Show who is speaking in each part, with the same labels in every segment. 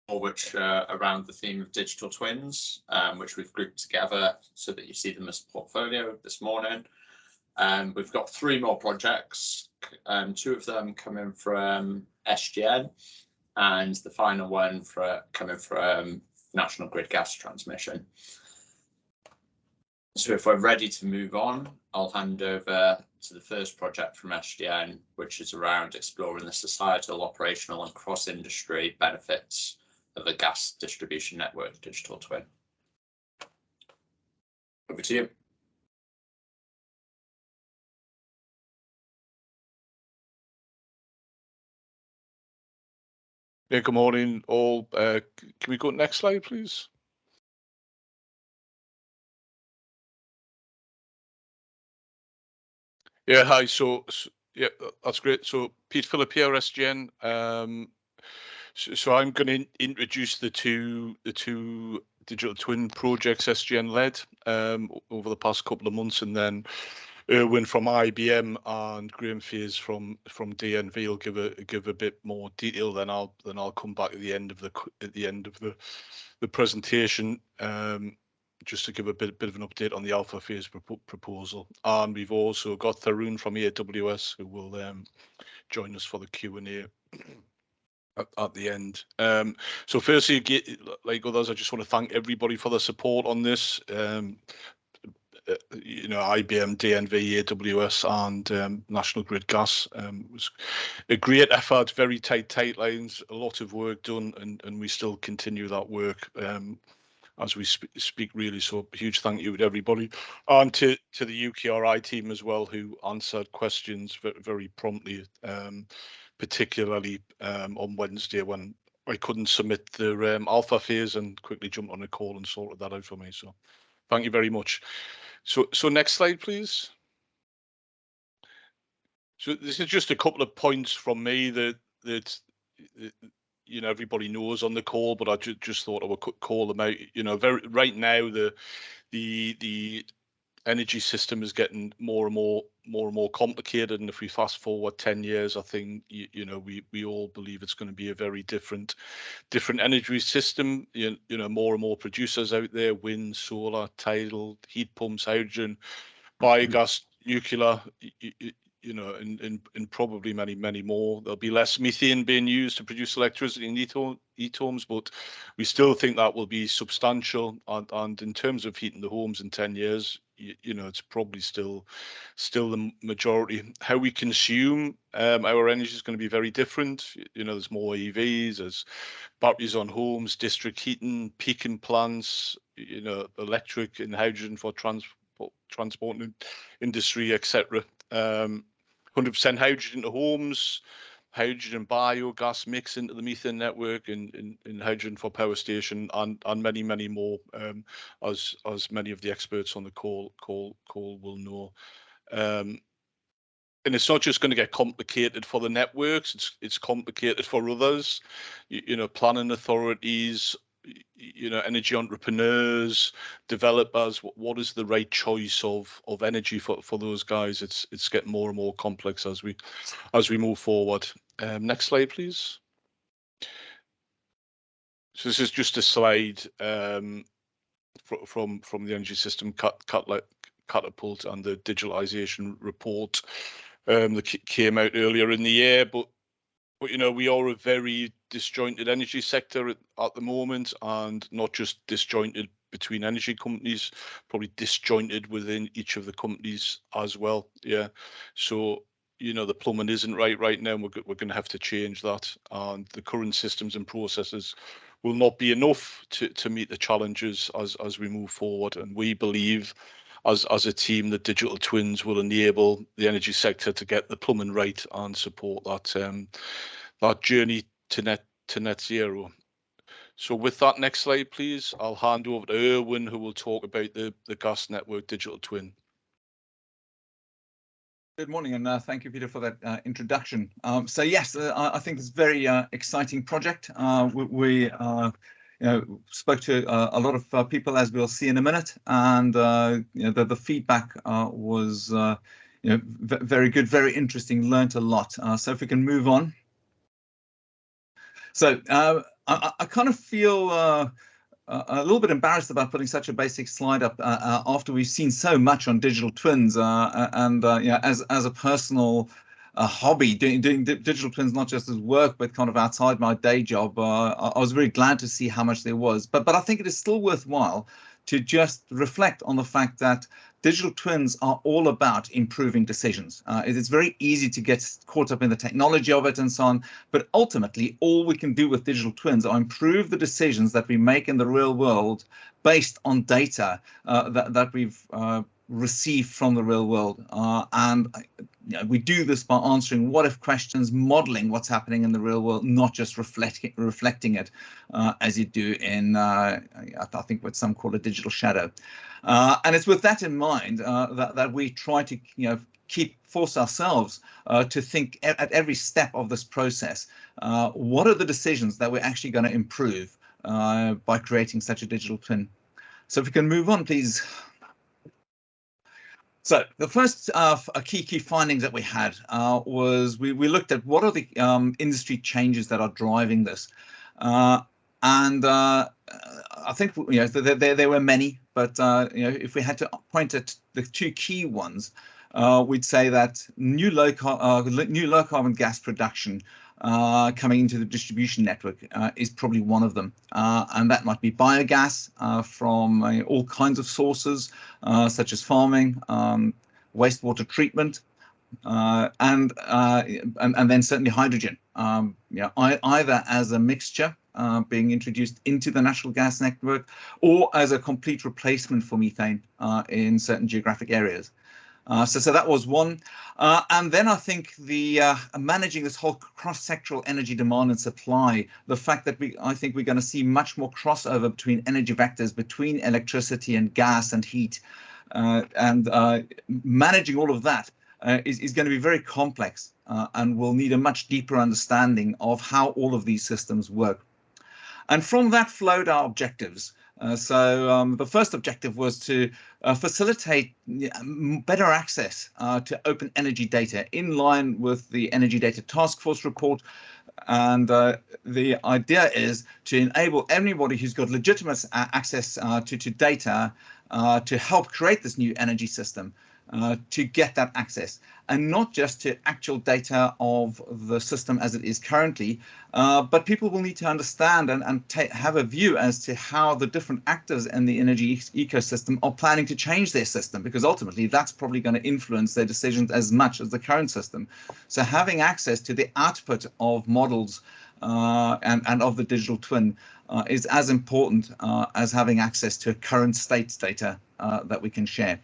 Speaker 1: which are around the theme of digital twins, which we've grouped together so that you see them as a portfolio this morning. We've got 3 more projects, 2 of them coming from SGN, and the final one coming from National Grid Gas Transmission. So if we're ready to move on, I'll hand over to the first project from SGN, which is around exploring the societal, operational and cross-industry benefits of a gas distribution network digital twin. Over to you.
Speaker 2: Yeah, good morning all. Can we go next slide, please? Yeah, hi. So yeah, that's great. So Pete Phillip here, SGN. So I'm going to introduce the two digital twin projects SGN led over the past couple of months, and then Erwin from IBM and Graham Fears from DNV will give a bit more detail. Then I'll come back at the end of the presentation. Just to give a bit of an update on the alpha phase proposal. And we've also got Tharoon from AWS who will join us for the Q&A at the end. So firstly, like others, I just want to thank everybody for the support on this. You know, IBM, DNV, AWS and National Grid Gas. It was a great effort, very tight lines, a lot of work done, and we still continue that work as we speak, really. So huge thank you to everybody, and to the UKRI team as well, who answered questions very promptly, particularly on Wednesday when I couldn't submit the alpha phase, and quickly jumped on a call and sorted that out for me. So thank you very much. So next slide, please. So this is just a couple of points from me that you know everybody knows on the call, but I just thought I would call them out. You know, right now the energy system is getting more and more complicated, and if we fast forward 10 years, I think you know we all believe it's going to be a very different energy system. You know, more and more producers out there: wind, solar, tidal, heat pumps, hydrogen, biogas, nuclear. You know, and probably many more. There'll be less methane being used to produce electricity in heat homes, but we still think that will be substantial. And in terms of heating the homes in 10 years, you know, it's probably still the majority. How we consume our energy is going to be very different. You know, there's more EVs, there's batteries on homes, district heating, peaking plants. You know, electric and hydrogen for transport industry, etc. 100% hydrogen to homes, hydrogen and biogas mix into the methane network, and hydrogen for power station, and many more, as many of the experts on the call will know. And it's not just going to get complicated for the networks; it's complicated for others. You know, planning authorities, you know, energy entrepreneurs, developers. What is the right choice of energy for those guys? It's getting more and more complex as we move forward. Next slide, please. So this is just a slide from the energy system catapult and the digitalisation report that came out earlier in the year, but you know, we are a very disjointed energy sector at the moment, and not just disjointed between energy companies, probably disjointed within each of the companies as well. Yeah, so you know, the plumbing isn't right now, and we're going to have to change that, and the current systems and processes will not be enough to meet the challenges as we move forward. And we believe, as a team, that digital twins will enable the energy sector to get the plumbing right and support that journey to net zero. So with that, next slide, please. I'll hand over to Erwin, who will talk about the gas network digital twin.
Speaker 3: Good morning, and thank you, Peter, for that introduction. So yes, I think it's a very exciting project. We you know, spoke to a lot of people, as we'll see in a minute, and you know, the feedback was you know, very good, very interesting. Learned a lot. So if we can move on. So I kind of feel a little bit embarrassed about putting such a basic slide up after we've seen so much on digital twins, and yeah, as a personal hobby, doing digital twins not just as work but kind of outside my day job. I was very glad to see how much there was, but I think it is still worthwhile to just reflect on the fact that digital twins are all about improving decisions. It's very easy to get caught up in the technology of it and so on, but ultimately all we can do with digital twins are improve the decisions that we make in the real world based on data that we've received from the real world. And we do this by answering what if questions, modeling what's happening in the real world, not just reflecting it as you do in, I think what some call a digital shadow. And it's with that in mind that we try to force ourselves to think at every step of this process, what are the decisions that we're actually going to improve by creating such a digital twin. So if we can move on, please. So the first key findings that we had was we looked at what are the industry changes that are driving this, and I think there were many, but if we had to point at the two key ones, we'd say that new low carbon gas production coming into the distribution network is probably one of them, and that might be biogas from all kinds of sources, such as farming, wastewater treatment, and then certainly hydrogen, either as a mixture being introduced into the natural gas network, or as a complete replacement for methane in certain geographic areas. So that was one. And then I think the managing this whole cross-sectoral energy demand and supply, the fact that I think we're going to see much more crossover between energy vectors, between electricity and gas and heat, and managing all of that is going to be very complex, and we'll need a much deeper understanding of how all of these systems work. And from that flowed our objectives. So the first objective was to facilitate better access to open energy data in line with the Energy Data Task Force report. And the idea is to enable anybody who's got legitimate access to data to help create this new energy system to get that access, and not just to actual data of the system as it is currently, but people will need to understand and have a view as to how the different actors in the energy ecosystem are planning to change their system, because ultimately that's probably going to influence their decisions as much as the current system. So having access to the output of models and of the digital twin is as important as having access to current state data that we can share.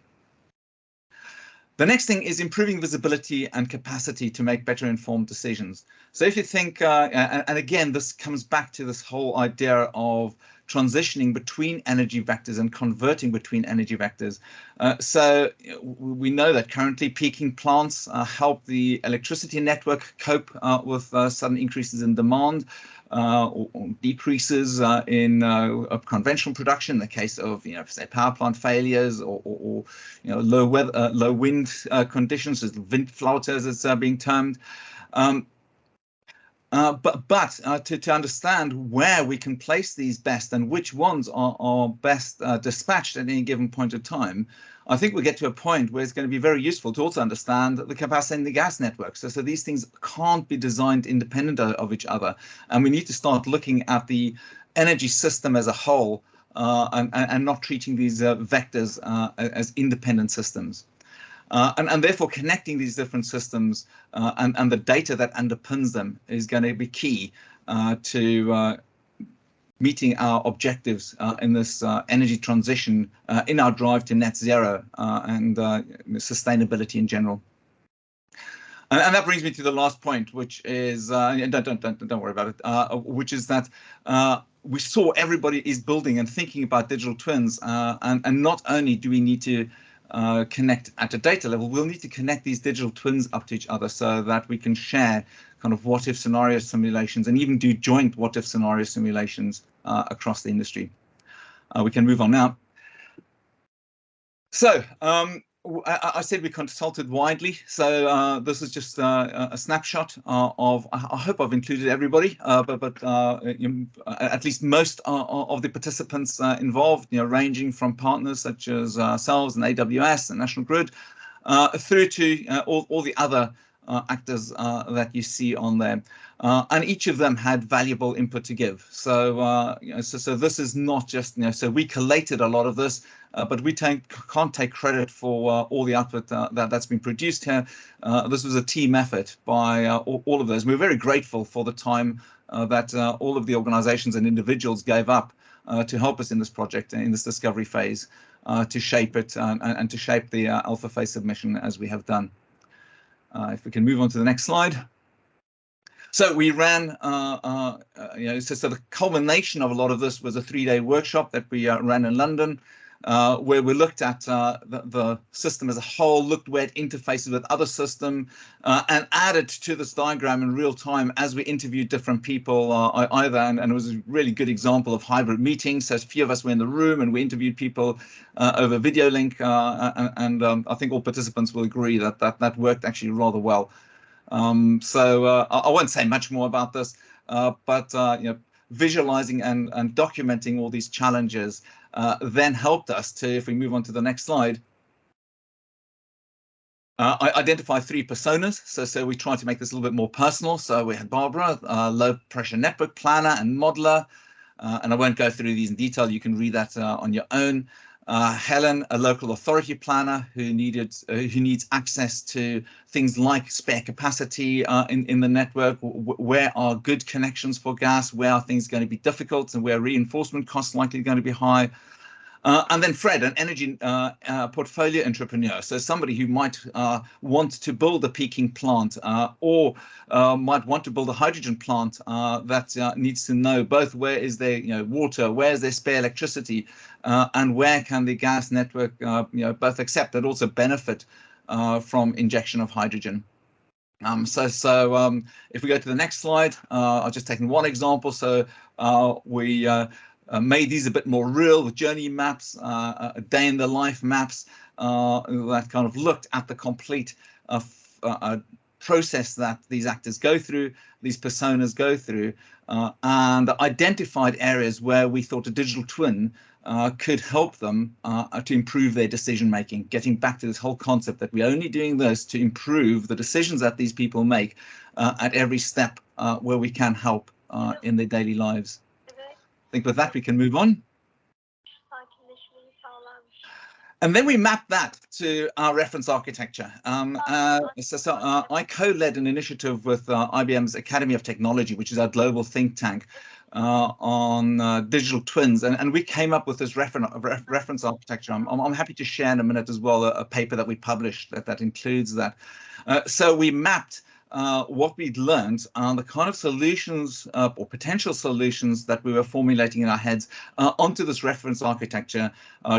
Speaker 3: The next thing is improving visibility and capacity to make better informed decisions. So if you think, and again, this comes back to this whole idea of transitioning between energy vectors and converting between energy vectors. So we know that currently peaking plants help the electricity network cope with sudden increases in demand, or decreases in conventional production in the case of, say, power plant failures, or low wind conditions, as windflout as it's being termed. But to understand where we can place these best and which ones are best dispatched at any given point of time, I think we'll get to a point where it's going to be very useful to also understand the capacity in the gas network. So these things can't be designed independent of each other. And we need to start looking at the energy system as a whole, and not treating these vectors as independent systems. And therefore connecting these different systems and the data that underpins them is going to be key to meeting our objectives in this energy transition, in our drive to net zero and sustainability in general. And that brings me to the last point, which is don't worry about it, which is that we saw everybody is building and thinking about digital twins, and not only do we need to connect at a data level, we'll need to connect these digital twins up to each other so that we can share kind of what if scenario simulations and even do joint what if scenario simulations across the industry. We can move on now. So I said we consulted widely, so this is just a snapshot of. I hope I've included everybody, but at least most of the participants involved, ranging from partners such as ourselves and AWS and National Grid, through to all the other actors that you see on there, and each of them had valuable input to give. So, so this is not just, so we collated a lot of this, but we can't take credit for all the output that's been produced here. This was a team effort by all of those. We're very grateful for the time that all of the organizations and individuals gave up to help us in this project, in this discovery phase, to shape it and to shape the alpha phase submission as we have done. If we can move on to the next slide. So we ran, so the culmination of a lot of this was a 3-day workshop that we ran in London, where we looked at the system as a whole, looked where it interfaces with other systems, and added to this diagram in real time as we interviewed different people either, and it was a really good example of hybrid meetings. So a few of us were in the room and we interviewed people over video link, and I think all participants will agree that that worked actually rather well. So I won't say much more about this, but visualizing and documenting all these challenges then helped us to, if we move on to the next slide, I identify 3 personas. So we tried to make this a little bit more personal. So we had Barbara, low pressure network planner and modeler, and I won't go through these in detail. You can read that on your own. Helen, a local authority planner who needs access to things like spare capacity in the network. Where are good connections for gas? Where are things going to be difficult, and where reinforcement costs likely going to be high? And then Fred, an energy portfolio entrepreneur, so somebody who might want to build a peaking plant or might want to build a hydrogen plant that needs to know both where is there water, where is there spare electricity, and where can the gas network both accept and also benefit from injection of hydrogen. So if we go to the next slide, I've just taken one example. So we made these a bit more real with journey maps, day in the life maps that kind of looked at the complete process that these actors go through, these personas go through, and identified areas where we thought a digital twin could help them to improve their decision making, getting back to this whole concept that we're only doing this to improve the decisions that these people make at every step where we can help in their daily lives. I think with that we can move on. And then we map that to our reference architecture. So I co-led an initiative with IBM's Academy of Technology, which is our global think tank, on digital twins, and we came up with this reference architecture. I'm happy to share in a minute as well a paper that we published that includes that. So we mapped what we'd learned on the kind of solutions or potential solutions that we were formulating in our heads onto this reference architecture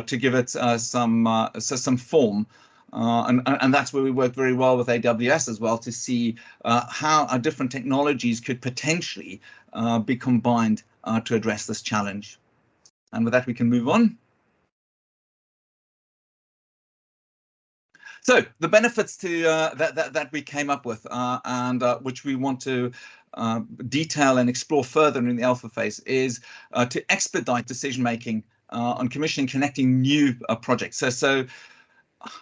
Speaker 3: to give it some form. And that's where we worked very well with AWS as well to see how our different technologies could potentially be combined to address this challenge. And with that, we can move on. So the benefits to that we came up with and which we want to detail and explore further in the alpha phase is to expedite decision making on commissioning, connecting new projects. So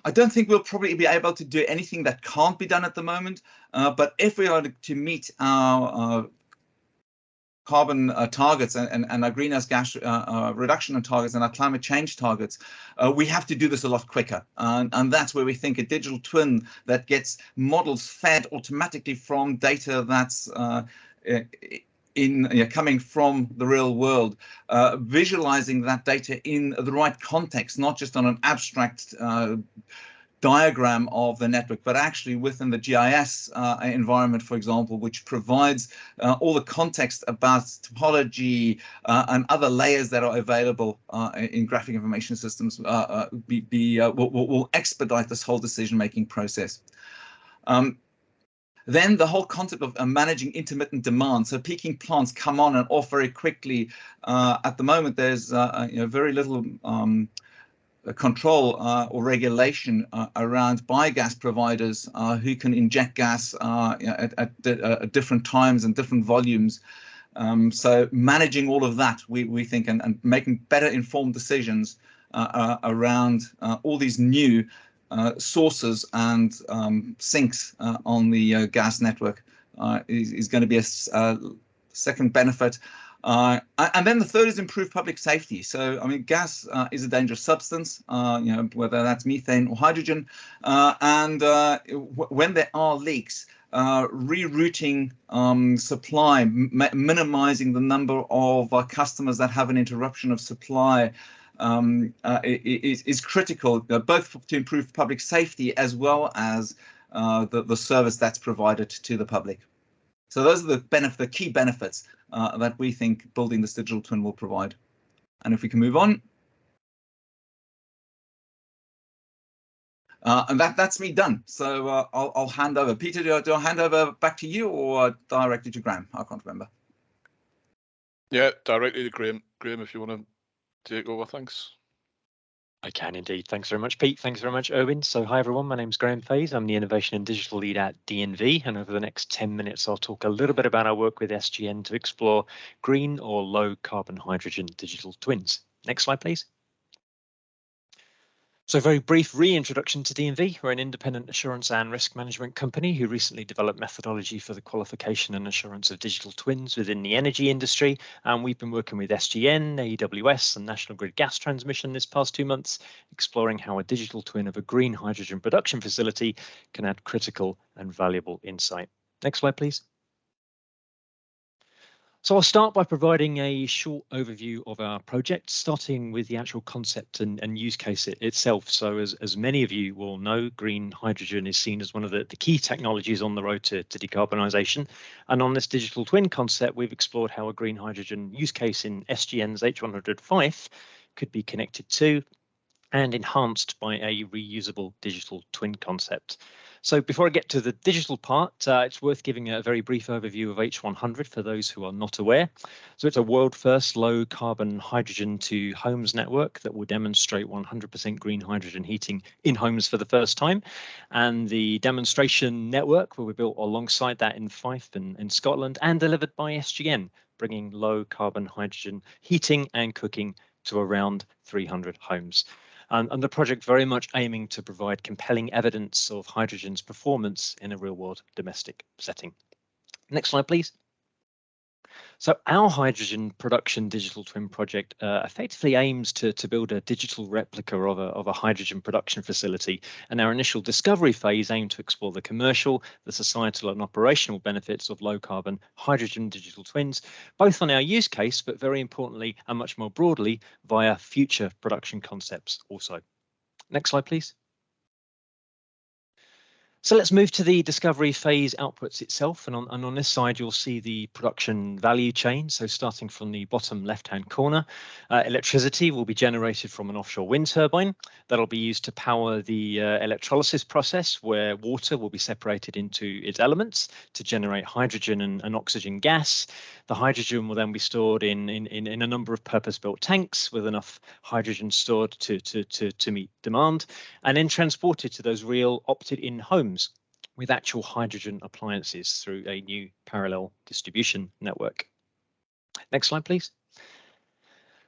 Speaker 3: I don't think we'll probably be able to do anything that can't be done at the moment, but if we are to meet our carbon targets and our greenhouse gas reduction targets and our climate change targets, we have to do this a lot quicker. And that's where we think a digital twin that gets models fed automatically from data that's coming from the real world, visualizing that data in the right context, not just on an abstract diagram of the network, but actually within the GIS environment, for example, which provides all the context about topology and other layers that are available in graphic information systems will expedite this whole decision-making process. Then the whole concept of managing intermittent demand. So peaking plants come on and off very quickly. At the moment, there's very little control or regulation around biogas providers who can inject gas at different times and different volumes. So managing all of that, we think, and making better informed decisions around all these new sources and sinks on the gas network is going to be a second benefit. And then the third is improved public safety. So, I mean, gas is a dangerous substance, whether that's methane or hydrogen. When there are leaks, rerouting supply, minimizing the number of customers that have an interruption of supply is critical, both to improve public safety as well as the service that's provided to the public. So those are the key benefits that we think building this digital twin will provide. And if we can move on. And that's me done. So I'll hand over. Peter, do I hand over back to you or directly to Graham? I can't remember.
Speaker 2: Yeah, directly to Graham. Graham, if you want to take over, thanks.
Speaker 4: I can indeed. Thanks very much, Pete. Thanks very much, Owen. So hi, everyone. My name's Graham Fays. I'm the Innovation and Digital Lead at DNV. And over the next 10 minutes, I'll talk a little bit about our work with SGN to explore green or low carbon hydrogen digital twins. Next slide, please. So very brief reintroduction to DNV. We're an independent assurance and risk management company who recently developed methodology for the qualification and assurance of digital twins within the energy industry. And we've been working with SGN, AWS and National Grid Gas Transmission this past 2 months, exploring how a digital twin of a green hydrogen production facility can add critical and valuable insight. Next slide, please. So I'll start by providing a short overview of our project, starting with the actual concept and use case itself. So as many of you will know, green hydrogen is seen as one of the key technologies on the road to decarbonisation. And on this digital twin concept, we've explored how a green hydrogen use case in SGN's H100 Fife could be connected to and enhanced by a reusable digital twin concept. So before I get to the digital part, it's worth giving a very brief overview of H100 for those who are not aware. So it's a world first low carbon hydrogen to homes network that will demonstrate 100% green hydrogen heating in homes for the first time. And the demonstration network will be built alongside that in Fife in Scotland and delivered by SGN, bringing low carbon hydrogen heating and cooking to around 300 homes. And the project very much aiming to provide compelling evidence of hydrogen's performance in a real-world domestic setting. Next slide, please. So our hydrogen production digital twin project effectively aims to build a digital replica of a hydrogen production facility. And our initial discovery phase aimed to explore the commercial, the societal and operational benefits of low carbon hydrogen digital twins, both on our use case, but very importantly and much more broadly via future production concepts also. Next slide, please. So let's move to the discovery phase outputs itself. And on this side, you'll see the production value chain. So starting from the bottom left-hand corner, electricity will be generated from an offshore wind turbine. That'll be used to power the electrolysis process, where water will be separated into its elements to generate hydrogen and oxygen gas. The hydrogen will then be stored in a number of purpose-built tanks with enough hydrogen stored to meet demand, and then transported to those real opted-in homes with actual hydrogen appliances through a new parallel distribution network. Next slide, please.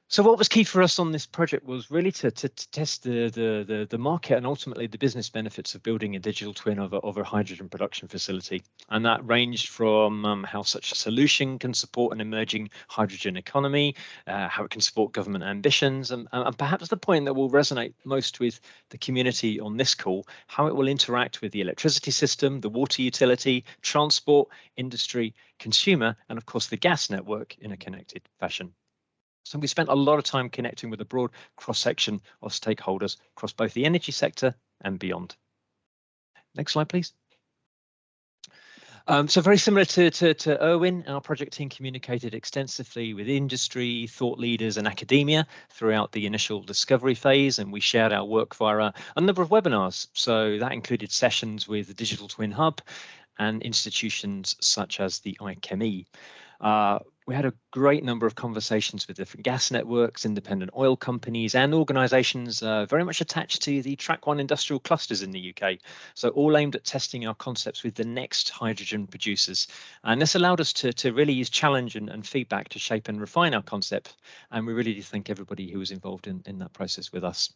Speaker 4: So what was key for us on this project was really to test the market and ultimately the business benefits of building a digital twin of a hydrogen production facility. And that ranged from how such a solution can support an emerging hydrogen economy, how it can support government ambitions, and perhaps the point that will resonate most with the community on this call, how it will interact with the electricity system, the water utility, transport, industry, consumer, and of course the gas network in a connected fashion. So we spent a lot of time connecting with a broad cross-section of stakeholders across both the energy sector and beyond. Next slide, please. So very similar to Erwin, our project team communicated extensively with industry, thought leaders and academia throughout the initial discovery phase, and we shared our work via a number of webinars. So that included sessions with the Digital Twin Hub and institutions such as the IChemE. we had a great number of conversations with different gas networks, independent oil companies, and organisations very much attached to the Track 1 industrial clusters in the UK. So all aimed at testing our concepts with the next hydrogen producers. And this allowed us to really use challenge and feedback to shape and refine our concept. And we really do thank everybody who was involved in that process with us.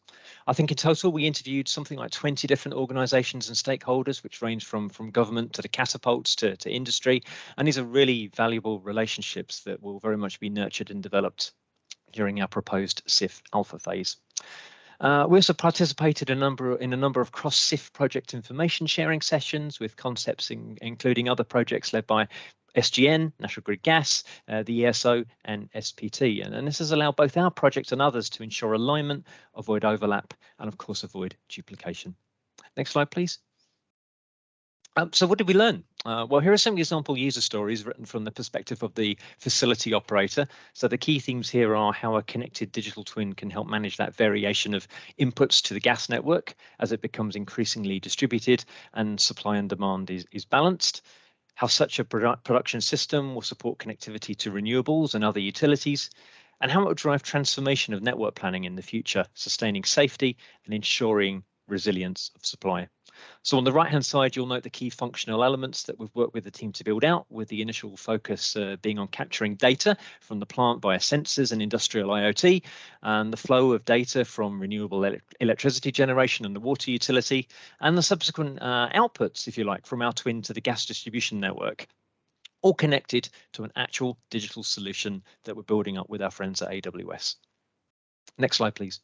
Speaker 4: I think in total, we interviewed something like 20 different organisations and stakeholders, which range from government to the catapults to industry. And these are really valuable relationships that will very much be nurtured and developed during our proposed SIF alpha phase. We also participated in a number of cross-SIF project information sharing sessions with concepts including other projects led by SGN, National Grid Gas, the ESO and SPT. And this has allowed both our project and others to ensure alignment, avoid overlap, and of course avoid duplication. Next slide, please. So what did we learn? Well, here are some example user stories written from the perspective of the facility operator. So the key themes here are how a connected digital twin can help manage that variation of inputs to the gas network as it becomes increasingly distributed and supply and demand is balanced. How such a production system will support connectivity to renewables and other utilities, and how it will drive transformation of network planning in the future, sustaining safety and ensuring resilience of supply. So on the right-hand side, you'll note the key functional elements that we've worked with the team to build out, with the initial focus being on capturing data from the plant via sensors and industrial IoT, and the flow of data from renewable electricity generation and the water utility, and the subsequent outputs, if you like, from our twin to the gas distribution network, all connected to an actual digital solution that we're building up with our friends at AWS. Next slide, please.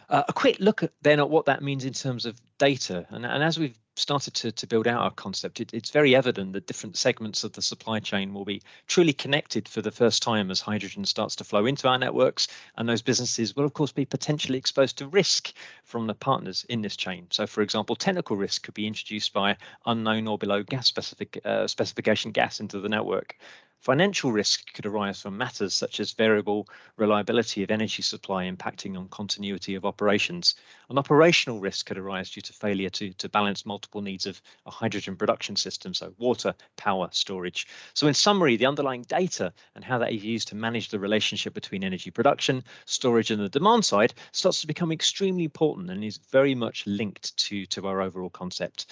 Speaker 4: A quick look then at what that means in terms of data. And as we've started to build out our concept, it's very evident that different segments of the supply chain will be truly connected for the first time as hydrogen starts to flow into our networks. And those businesses will, of course, be potentially exposed to risk from the partners in this chain. So, for example, technical risk could be introduced by unknown or below gas specification gas into the network. Financial risk could arise from matters such as variable reliability of energy supply impacting on continuity of operations. An operational risk could arise due to failure to balance multiple needs of a hydrogen production system, so water, power, storage. So in summary, the underlying data and how that is used to manage the relationship between energy production, storage and the demand side starts to become extremely important and is very much linked to our overall concept.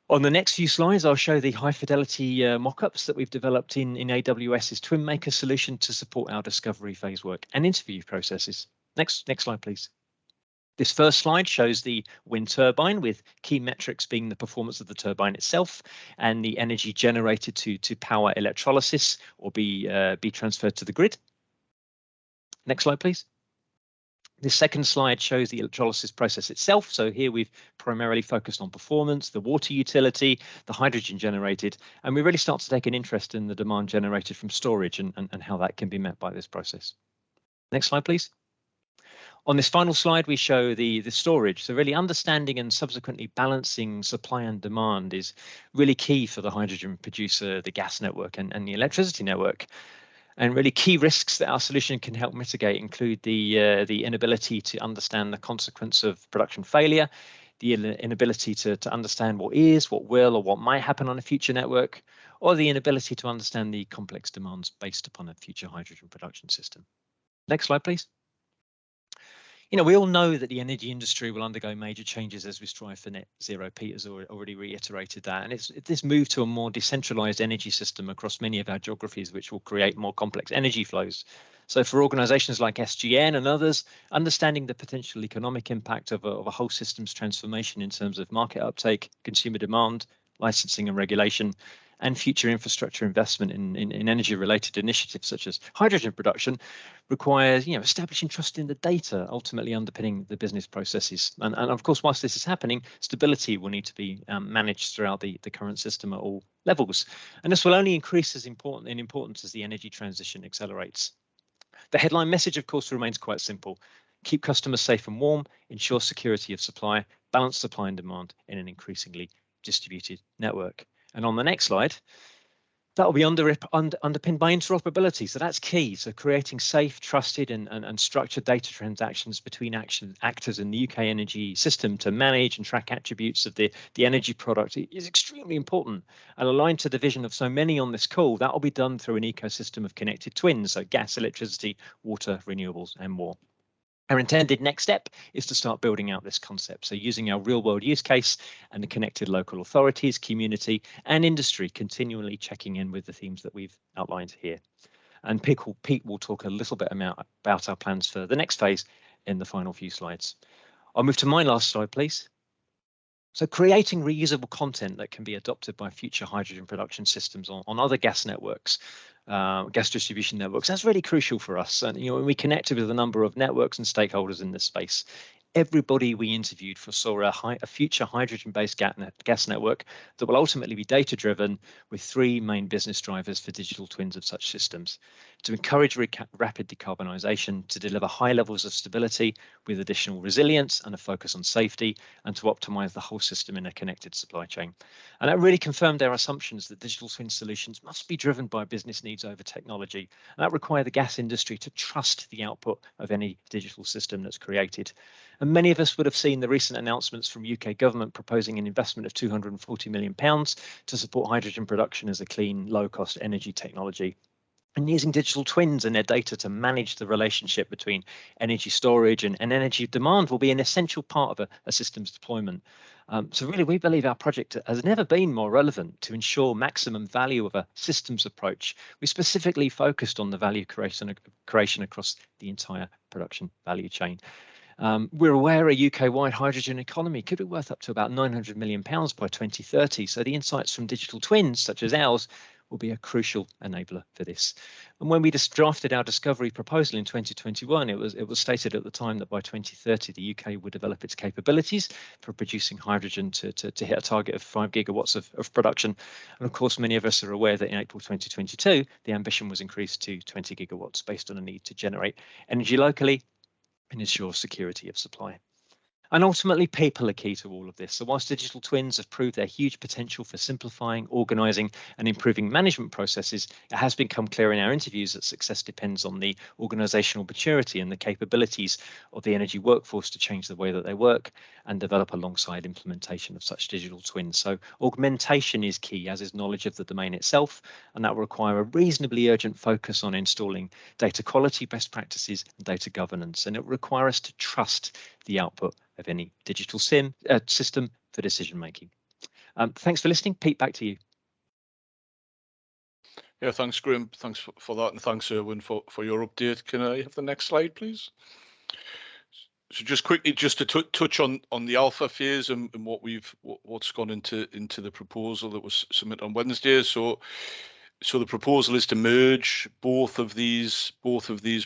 Speaker 4: On the next few slides, I'll show the high fidelity mock-ups that we've developed in AWS's TwinMaker solution to support our discovery phase work and interview processes. Next slide, please. This first slide shows the wind turbine, with key metrics being the performance of the turbine itself and the energy generated to power electrolysis or be transferred to the grid. Next slide, please. This second slide shows the electrolysis process itself. So here we've primarily focused on performance, the water utility, the hydrogen generated, and we really start to take an interest in the demand generated from storage and how that can be met by this process. Next slide, please. On this final slide, we show the storage. So really understanding and subsequently balancing supply and demand is really key for the hydrogen producer, the gas network and the electricity network. And really key risks that our solution can help mitigate include the inability to understand the consequence of production failure, the inability to understand what is, what will, or what might happen on a future network, or the inability to understand the complex demands based upon a future hydrogen production system. Next slide, please. You know, we all know that the energy industry will undergo major changes as we strive for net zero. Peter's already reiterated that. And it's this move to a more decentralized energy system across many of our geographies, which will create more complex energy flows. So for organizations like SGN and others, understanding the potential economic impact of a whole systems transformation in terms of market uptake, consumer demand, licensing and regulation, and future infrastructure investment in energy related initiatives such as hydrogen production requires, you know, establishing trust in the data ultimately underpinning the business processes. And of course, whilst this is happening, stability will need to be managed throughout the current system at all levels. And this will only increase in importance as the energy transition accelerates. The headline message, of course, remains quite simple. Keep customers safe and warm, ensure security of supply, balance supply and demand in an increasingly distributed network. And on the next slide, That will be underpinned by interoperability. So that's key. So creating safe, trusted and structured data transactions between actors in the UK energy system to manage and track attributes of the energy product is extremely important. And aligned to the vision of so many on this call, that will be done through an ecosystem of connected twins, so gas, electricity, water, renewables and more. Our intended next step is to start building out this concept. So using our real world use case and the connected local authorities, community and industry continually checking in with the themes that we've outlined here. And Pete will talk a little bit about our plans for the next phase in the final few slides. I'll move to my last slide, please. So creating reusable content that can be adopted by future hydrogen production systems on other gas networks, gas distribution networks, that's really crucial for us. And when we connected with a number of networks and stakeholders in this space, everybody we interviewed foresaw a future hydrogen-based gas network that will ultimately be data-driven with three main business drivers for digital twins of such systems: to encourage rapid decarbonisation, to deliver high levels of stability with additional resilience and a focus on safety, and to optimise the whole system in a connected supply chain. And that really confirmed our assumptions that digital twin solutions must be driven by business needs over technology. And that requires the gas industry to trust the output of any digital system that's created. And many of us would have seen the recent announcements from UK government proposing an investment of £240 million to support hydrogen production as a clean, low-cost energy technology. And using digital twins and their data to manage the relationship between energy storage and energy demand will be an essential part of a system's deployment. So really, we believe our project has never been more relevant to ensure maximum value of a systems approach. We specifically focused on the value creation across the entire production value chain. We're aware a UK-wide hydrogen economy could be worth up to about £900 million by 2030. So the insights from digital twins, such as ours, will be a crucial enabler for this. And when we just drafted our discovery proposal in 2021, it was stated at the time that by 2030, the UK would develop its capabilities for producing hydrogen to hit a target of 5 gigawatts of production. And of course, many of us are aware that in April 2022, the ambition was increased to 20 gigawatts based on a need to generate energy locally and ensure security of supply. And ultimately, people are key to all of this. So whilst digital twins have proved their huge potential for simplifying, organising and improving management processes, it has become clear in our interviews that success depends on the organisational maturity and the capabilities of the energy workforce to change the way that they work and develop alongside implementation of such digital twins. So augmentation is key, as is knowledge of the domain itself, and that will require a reasonably urgent focus on installing data quality best practices and data governance, and it will require us to trust the output of any digital system for decision making. Thanks for listening. Pete, back to you.
Speaker 2: Yeah, thanks, Graham. Thanks for that, and thanks, Erwin, for your update. Can I have the next slide, please? So just quickly, just to touch on the alpha phase and what's gone into the proposal that was submitted on Wednesday. So the proposal is to merge both of these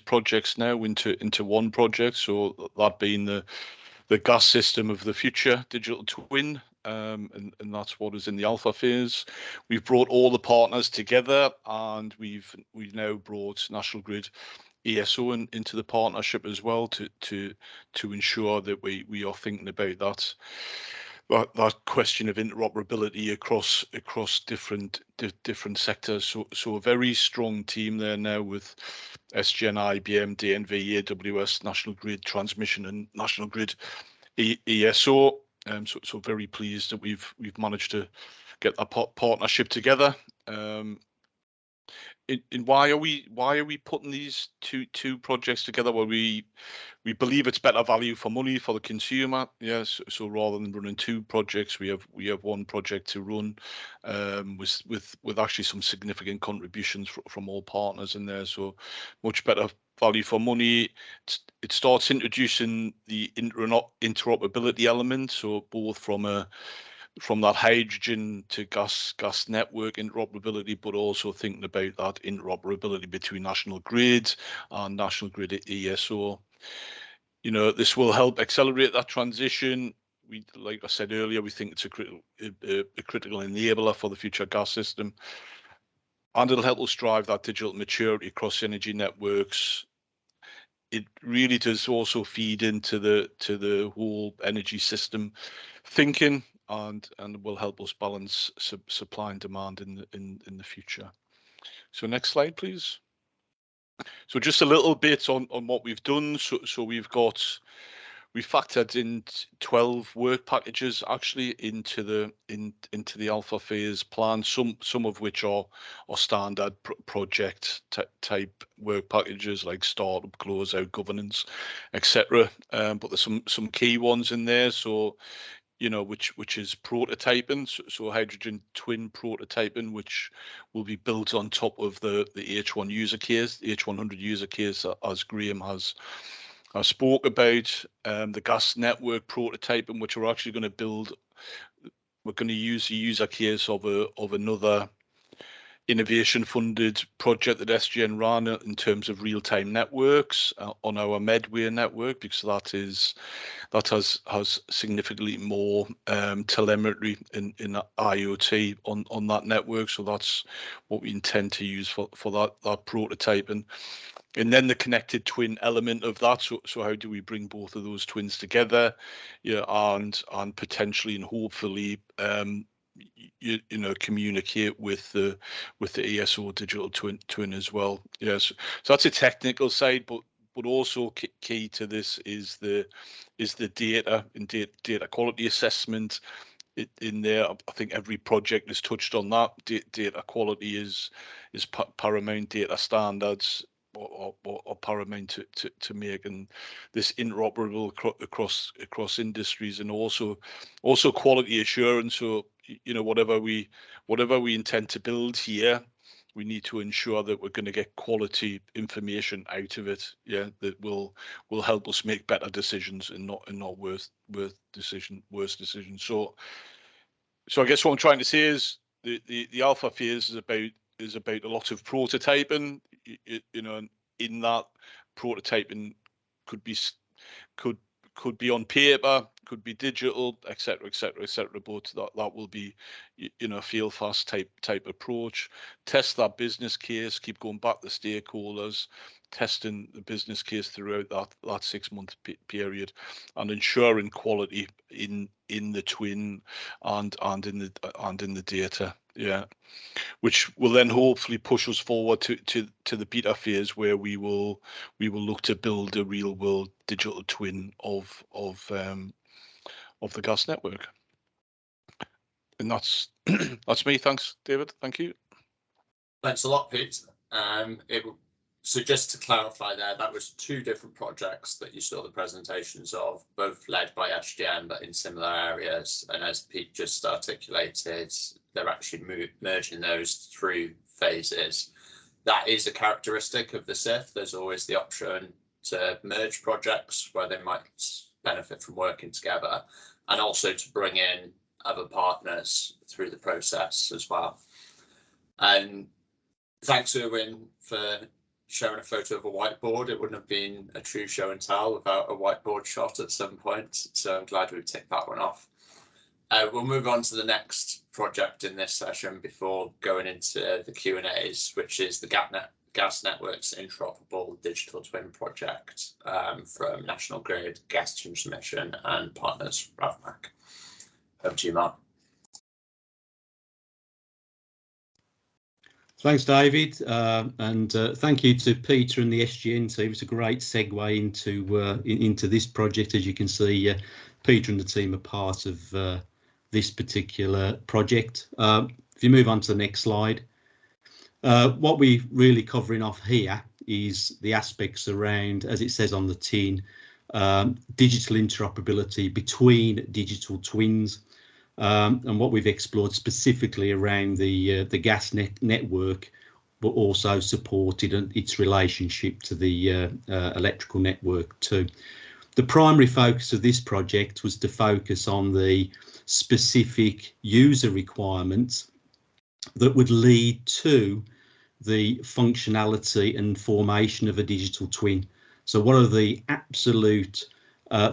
Speaker 2: projects now into one project. So that being the gas system of the future, digital twin, and that's what is in the alpha phase. We've brought all the partners together, and we've now brought National Grid ESO into the partnership as well to ensure that we are thinking about that question of interoperability across different sectors. So a very strong team there now with SGN, IBM, DNV, AWS, National Grid Transmission, and National Grid ESO. So very pleased that we've managed to get that partnership together. Why are we putting these two projects together? Well, we believe it's better value for money for the consumer. Yes, so rather than running two projects, we have one project to run, with actually some significant contributions from all partners in there. So much better value for money. It starts introducing the interoperability element. So both from that hydrogen to gas network interoperability, but also thinking about that interoperability between National Grid and National Grid ESO. This will help accelerate that transition. Like I said earlier, we think it's a critical enabler for the future gas system, and it'll help us drive that digital maturity across energy networks. It really does also feed into the whole energy system thinking. and will help us balance supply and demand in the future. So next slide, please. So just a little bit on what we've done. So we factored in 12 work packages actually into the alpha phase plan. Some of which are standard project type work packages like startup, closeout, governance, etc. But there's some key ones in there. So which is prototyping, so hydrogen twin prototyping, which will be built on top of the H1 user case, the H100 user case, as Graham has spoke about. The gas network prototyping, which we're actually going to build. We're going to use the user case of another innovation funded project that SGN ran in terms of real-time networks on our Medway network, because that has significantly more telemetry in IoT on that network. So that's what we intend to use for that prototyping. And then the connected twin element of that. So how do we bring both of those twins together? And potentially and hopefully communicate with the ESO digital twin as well. Yes, so that's a technical side, but also key to this is the data and data quality assessment in there. I think every project has touched on that. Data quality is paramount. Data standards or paramount to making this interoperable across industries, and also quality assurance. So whatever we intend to build here, we need to ensure that we're going to get quality information out of it, that will help us make better decisions and not worse decisions. So I guess what I'm trying to say is the alpha phase is about a lot of prototyping. In that prototyping could be on paper, could be digital, etc., but that will be feel fast type approach. Test that business case, keep going back to stakeholders, testing the business case throughout that 6-month period, and ensuring quality in the twin and in the data, which will then hopefully push us forward to the beta phase, where we will look to build a real world digital twin of the gas network. And that's me. Thanks, David. Thank you.
Speaker 1: Thanks a lot, Pete. So just to clarify there, that was 2 different projects that you saw the presentations of, both led by SGN, but in similar areas. And as Pete just articulated, they're actually merging those through phases. That is a characteristic of the SIF. There's always the option to merge projects where they might benefit from working together, and also to bring in other partners through the process as well. And thanks, Erwin, for showing a photo of a whiteboard. It wouldn't have been a true show and tell without a whiteboard shot at some point, so I'm glad we've ticked that one off. We'll move on to the next project in this session before going into the Q&As, which is the Gas Networks Interoperable Digital Twin project from National Grid, Gas Transmission and partners RAVMAC. Over to you, Mark.
Speaker 5: Thanks, David, and thank you to Peter and the SGN team. It's a great segue into this project. As you can see, Peter and the team are part of this particular project. If you move on to the next slide, what we're really covering off here is the aspects around, as it says on the tin, digital interoperability between digital twins. And what we've explored specifically around the gas network, but also supported its relationship to the electrical network too. The primary focus of this project was to focus on the specific user requirements that would lead to the functionality and formation of a digital twin. So what are the absolute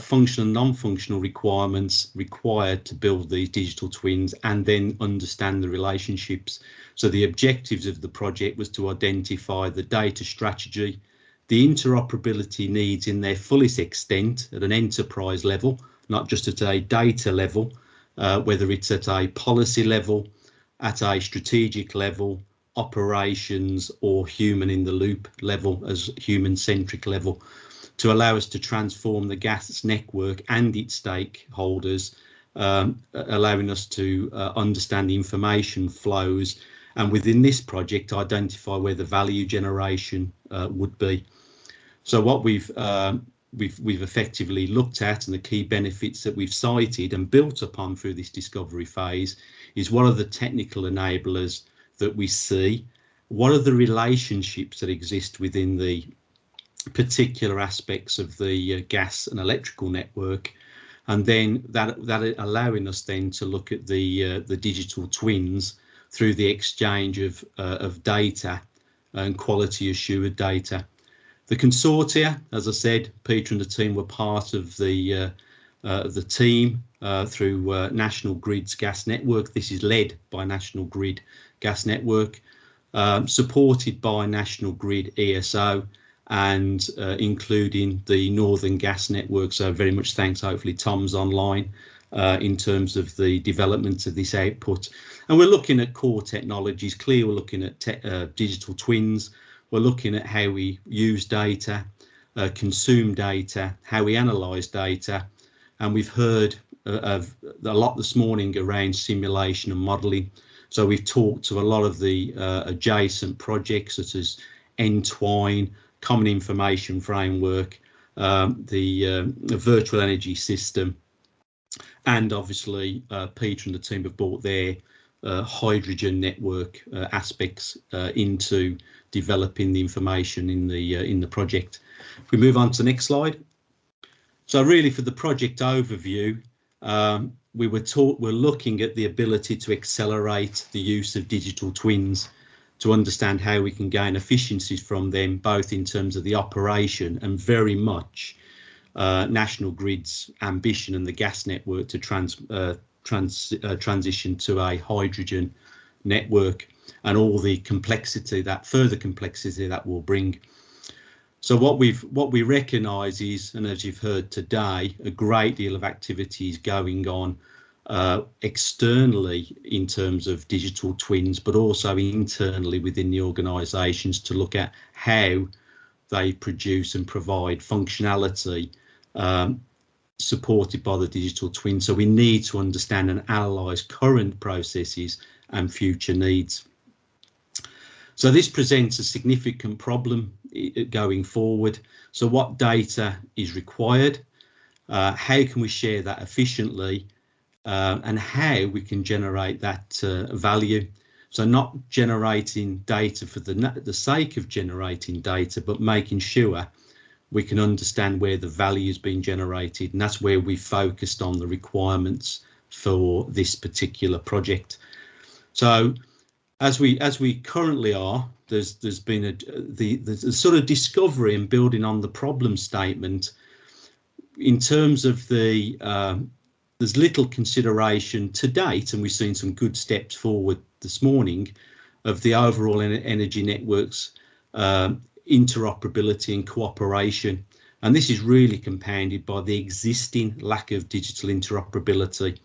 Speaker 5: functional and non-functional requirements required to build these digital twins, and then understand the relationships. So the objectives of the project was to identify the data strategy, the interoperability needs in their fullest extent at an enterprise level, not just at a data level, whether it's at a policy level, at a strategic level, operations, or human in the loop level, as human-centric level, to allow us to transform the gas network and its stakeholders, allowing us to understand the information flows, and within this project identify where the value generation would be. So what we've effectively looked at, and the key benefits that we've cited and built upon through this discovery phase, is what are the technical enablers that we see, what are the relationships that exist within the particular aspects of the gas and electrical network, and then that allowing us then to look at the digital twins through the exchange of data and quality assured data. The consortia, as I said, Peter and the team were part of the team through National Grid's gas network. This is led by National Grid gas network, supported by National Grid ESO, and including the Northern Gas Network. So very much thanks, hopefully Tom's online in terms of the development of this output. And we're looking at core technologies. Clearly we're looking at digital twins. We're looking at how we use data, consume data, how we analyse data. And we've heard of a lot this morning around simulation and modelling. So we've talked to a lot of the adjacent projects such as Entwine, Common Information Framework, the virtual energy system, and obviously Peter and the team have brought their hydrogen network aspects into developing the information in the project. If we move on to the next slide. So really for the project overview, we're looking at the ability to accelerate the use of digital twins, to understand how we can gain efficiencies from them, both in terms of the operation and very much National Grid's ambition and the gas network to transition to a hydrogen network, and all the complexity, that further complexity that will bring. So what we recognise is, and as you've heard today, a great deal of activities going on externally in terms of digital twins, but also internally within the organisations to look at how they produce and provide functionality supported by the digital twin. So we need to understand and analyse current processes and future needs. So this presents a significant problem going forward. So what data is required? How can we share that efficiently? And how we can generate that value. So not generating data for the sake of generating data, but making sure we can understand where the value is being generated. And that's where we focused on the requirements for this particular project. So as we currently are, there's been the sort of discovery and building on the problem statement in terms of the there's little consideration to date, and we've seen some good steps forward this morning of the overall energy networks interoperability and cooperation. And this is really compounded by the existing lack of digital interoperability,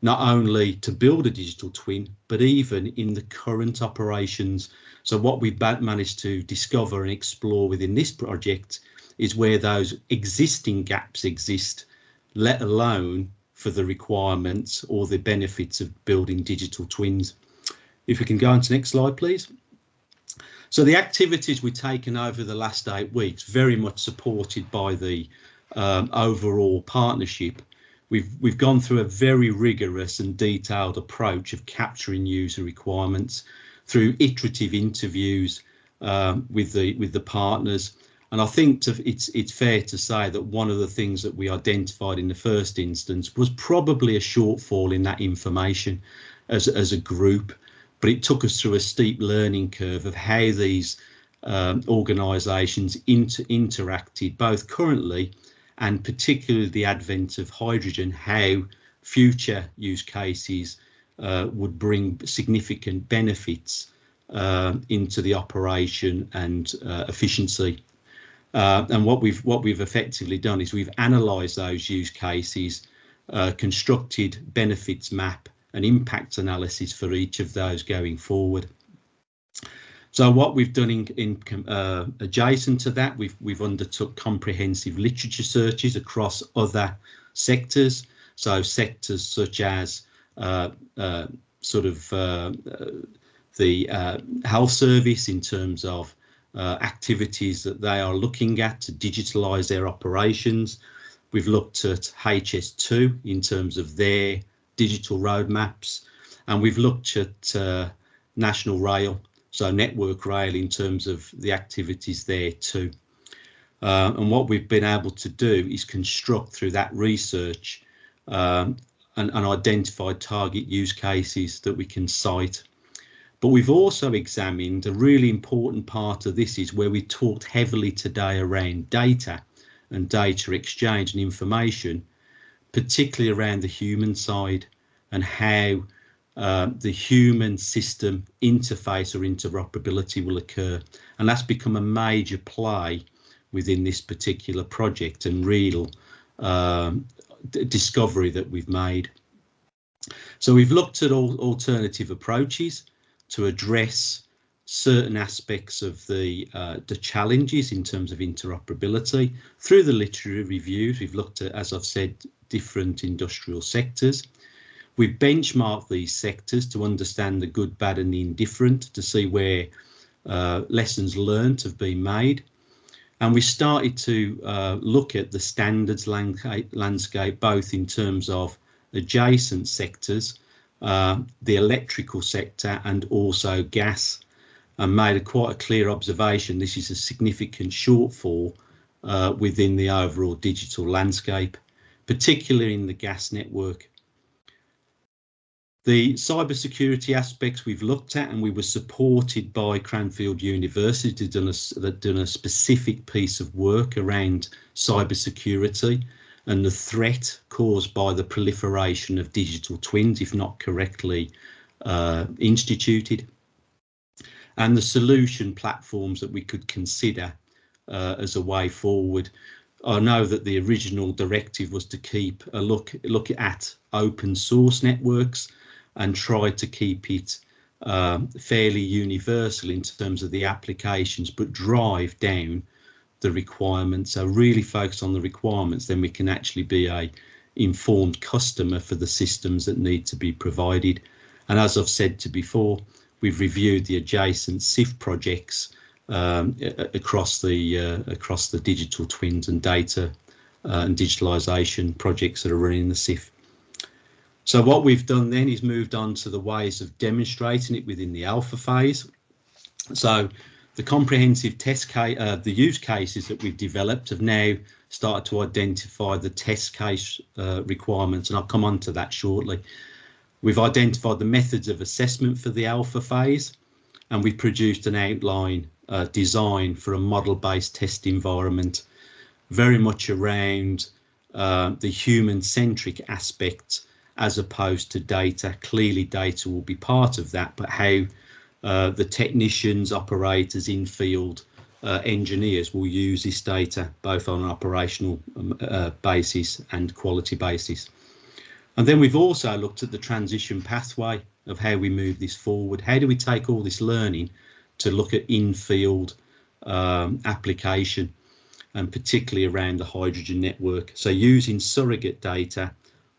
Speaker 5: not only to build a digital twin, but even in the current operations. So what we've managed to discover and explore within this project is where those existing gaps exist, let alone for the requirements or the benefits of building digital twins. If we can go on to the next slide, please. So the activities we've taken over the last 8 weeks, very much supported by the overall partnership. We've gone through a very rigorous and detailed approach of capturing user requirements through iterative interviews with the partners. And I think it's fair to say that one of the things that we identified in the first instance was probably a shortfall in that information as a group, but it took us through a steep learning curve of how these organisations interacted, both currently and particularly the advent of hydrogen, how future use cases would bring significant benefits into the operation and efficiency. And what we've effectively done is we've analysed those use cases constructed benefits map and impact analysis for each of those going forward. So what we've done in adjacent to that, we've undertook comprehensive literature searches across other sectors. So sectors such as the health service in terms of activities that they are looking at to digitalise their operations. We've looked at HS2 in terms of their digital roadmaps, and we've looked at National Rail, so Network Rail, in terms of the activities there too. And what we've been able to do is construct through that research and identify target use cases that we can cite. But we've also examined a really important part of this is where we talked heavily today around data and data exchange and information, particularly around the human side and how the human system interface or interoperability will occur. And that's become a major play within this particular project and real discovery that we've made. So we've looked at alternative approaches to address certain aspects of the challenges in terms of interoperability. Through the literary reviews, we've looked at, as I've said, different industrial sectors. We've benchmarked these sectors to understand the good, bad and the indifferent, to see where lessons learned have been made. And we started to look at the standards landscape, both in terms of adjacent sectors, the electrical sector and also gas, and made quite a clear observation. This is a significant shortfall within the overall digital landscape, particularly in the gas network. The cybersecurity aspects we've looked at, and we were supported by Cranfield University that done a specific piece of work around cybersecurity and the threat caused by the proliferation of digital twins, if not correctly instituted, and the solution platforms that we could consider as a way forward. I know that the original directive was to keep a look at open source networks and try to keep it fairly universal in terms of the applications, but drive down the requirements. So really focus on the requirements, then we can actually be a informed customer for the systems that need to be provided. And as I've said to before, we've reviewed the adjacent SIF projects across the digital twins and data and digitalisation projects that are running in the SIF. So what we've done then is moved on to the ways of demonstrating it within the alpha phase. So the comprehensive test case, the use cases that we've developed have now started to identify the test case requirements, and I'll come on to that shortly. We've identified the methods of assessment for the alpha phase, and we've produced an outline design for a model-based test environment, very much around the human-centric aspect as opposed to data. Clearly data will be part of that, but how the technicians, operators, in-field engineers will use this data both on an operational basis and quality basis. And then we've also looked at the transition pathway of how we move this forward. How do we take all this learning to look at in-field application, and particularly around the hydrogen network? So using surrogate data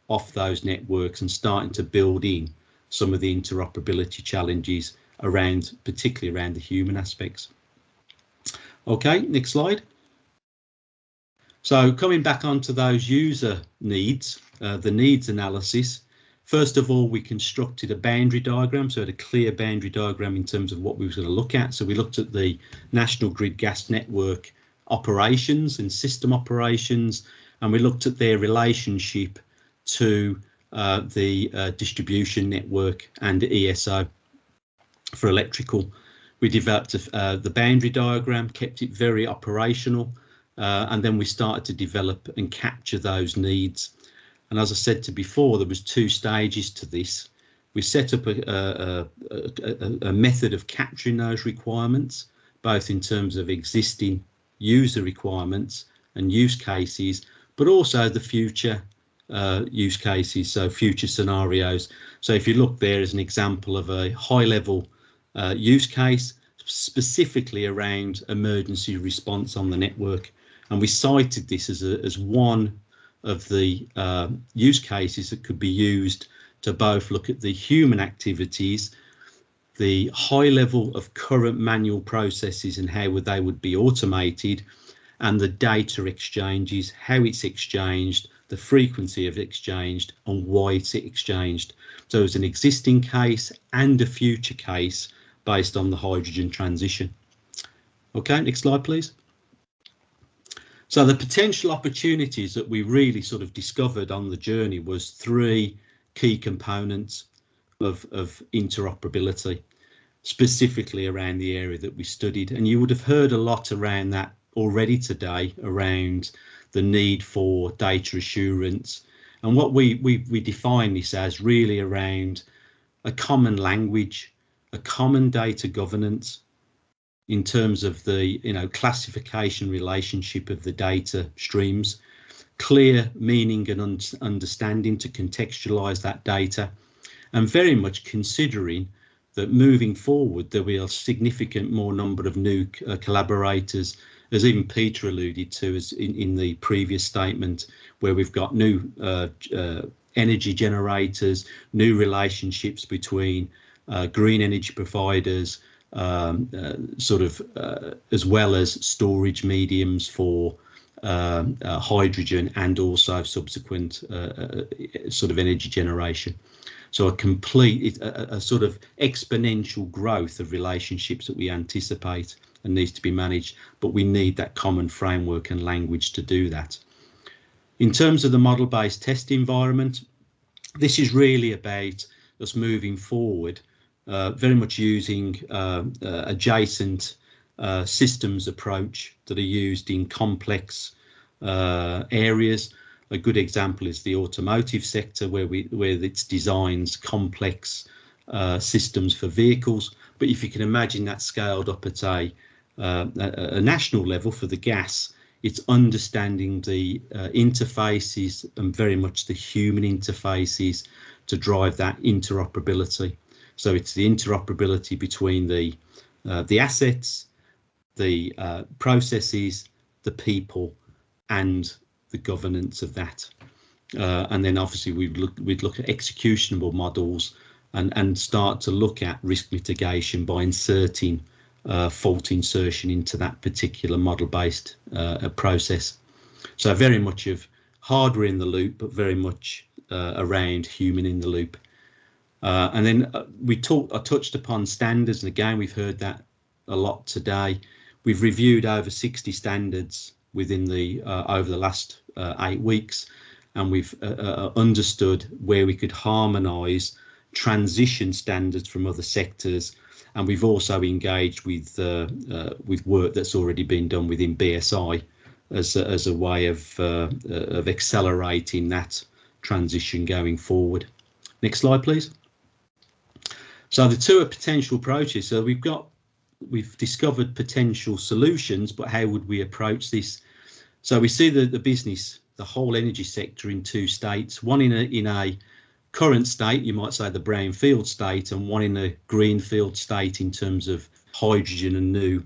Speaker 5: off those networks and starting to build in some of the interoperability challenges around, particularly around the human aspects. Okay, next slide. So coming back onto those user needs, the needs analysis. First of all, we constructed a boundary diagram, so we had a clear boundary diagram in terms of what we were going to look at. So we looked at the National Grid gas network operations and system operations, and we looked at their relationship to the distribution network and ESO for electrical. We developed the boundary diagram, kept it very operational, and then we started to develop and capture those needs. And as I said to before, there was two stages to this. We set up a method of capturing those requirements, both in terms of existing user requirements and use cases, but also the future use cases, so future scenarios. So if you look there as an example of a high level use case, specifically around emergency response on the network. And we cited this as one of the use cases that could be used to both look at the human activities, the high level of current manual processes and how they would be automated, and the data exchanges, how it's exchanged, the frequency of exchanged, and why it's exchanged. So it's an existing case and a future case based on the hydrogen transition. Okay, next slide, please. So the potential opportunities that we really sort of discovered on the journey was three key components of interoperability, specifically around the area that we studied. And you would have heard a lot around that already today, around the need for data assurance. And what we define this as really around a common language, a common data governance in terms of the classification relationship of the data streams, clear meaning and understanding to contextualize that data, and very much considering that moving forward there will be a significant more number of new collaborators, as even Peter alluded to as in the previous statement, where we've got new energy generators, new relationships between green energy providers, as well as storage mediums for hydrogen and also subsequent sort of energy generation. So a sort of exponential growth of relationships that we anticipate and needs to be managed, but we need that common framework and language to do that. In terms of the model-based test environment, this is really about us moving forward, very much using adjacent systems approach that are used in complex areas. A good example is the automotive sector, where it designs complex systems for vehicles. But if you can imagine that scaled up at a national level for the gas, it's understanding the interfaces and very much the human interfaces to drive that interoperability. So it's the interoperability between the assets, the processes, the people, and the governance of that. And then obviously we'd look at executable models and start to look at risk mitigation by inserting fault insertion into that particular model-based process. So very much of hardware in the loop, but very much around human in the loop. And then I touched upon standards, and again we've heard that a lot today. We've reviewed over 60 standards within the over the last 8 weeks, and we've understood where we could harmonise transition standards from other sectors. And we've also engaged with work that's already been done within BSI as a way of accelerating that transition going forward. Next slide, please. So the two are potential approaches. So we've discovered potential solutions, but how would we approach this? So we see the business, the whole energy sector, in two states. One in a current state, you might say the brownfield state, and one in a greenfield state in terms of hydrogen and new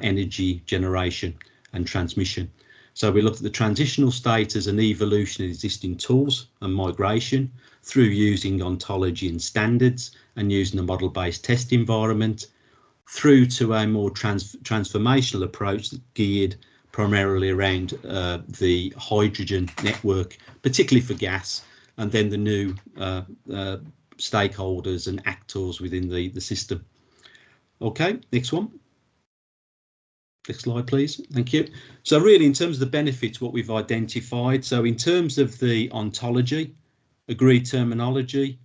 Speaker 5: energy generation and transmission. So we looked at the transitional state as an evolution of existing tools and migration through using ontology and standards and using a model-based test environment, through to a more transformational approach that geared primarily around the hydrogen network, particularly for gas, and then the new stakeholders and actors within the system. Okay, next one. Next slide, please. Thank you. So really, in terms of the benefits, what we've identified, so in terms of the ontology, agreed terminology,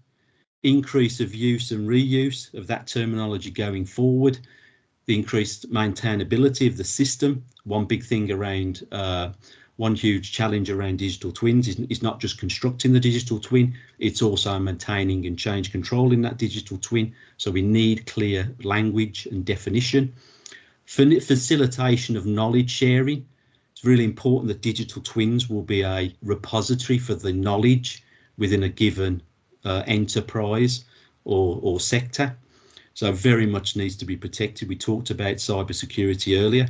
Speaker 5: increase of use and reuse of that terminology going forward, the increased maintainability of the system. One big thing around, one huge challenge around digital twins is not just constructing the digital twin, it's also maintaining and change control in that digital twin. So we need clear language and definition. Facilitation of knowledge sharing. It's really important that digital twins will be a repository for the knowledge within a given enterprise or sector. So very much needs to be protected. We talked about cybersecurity earlier,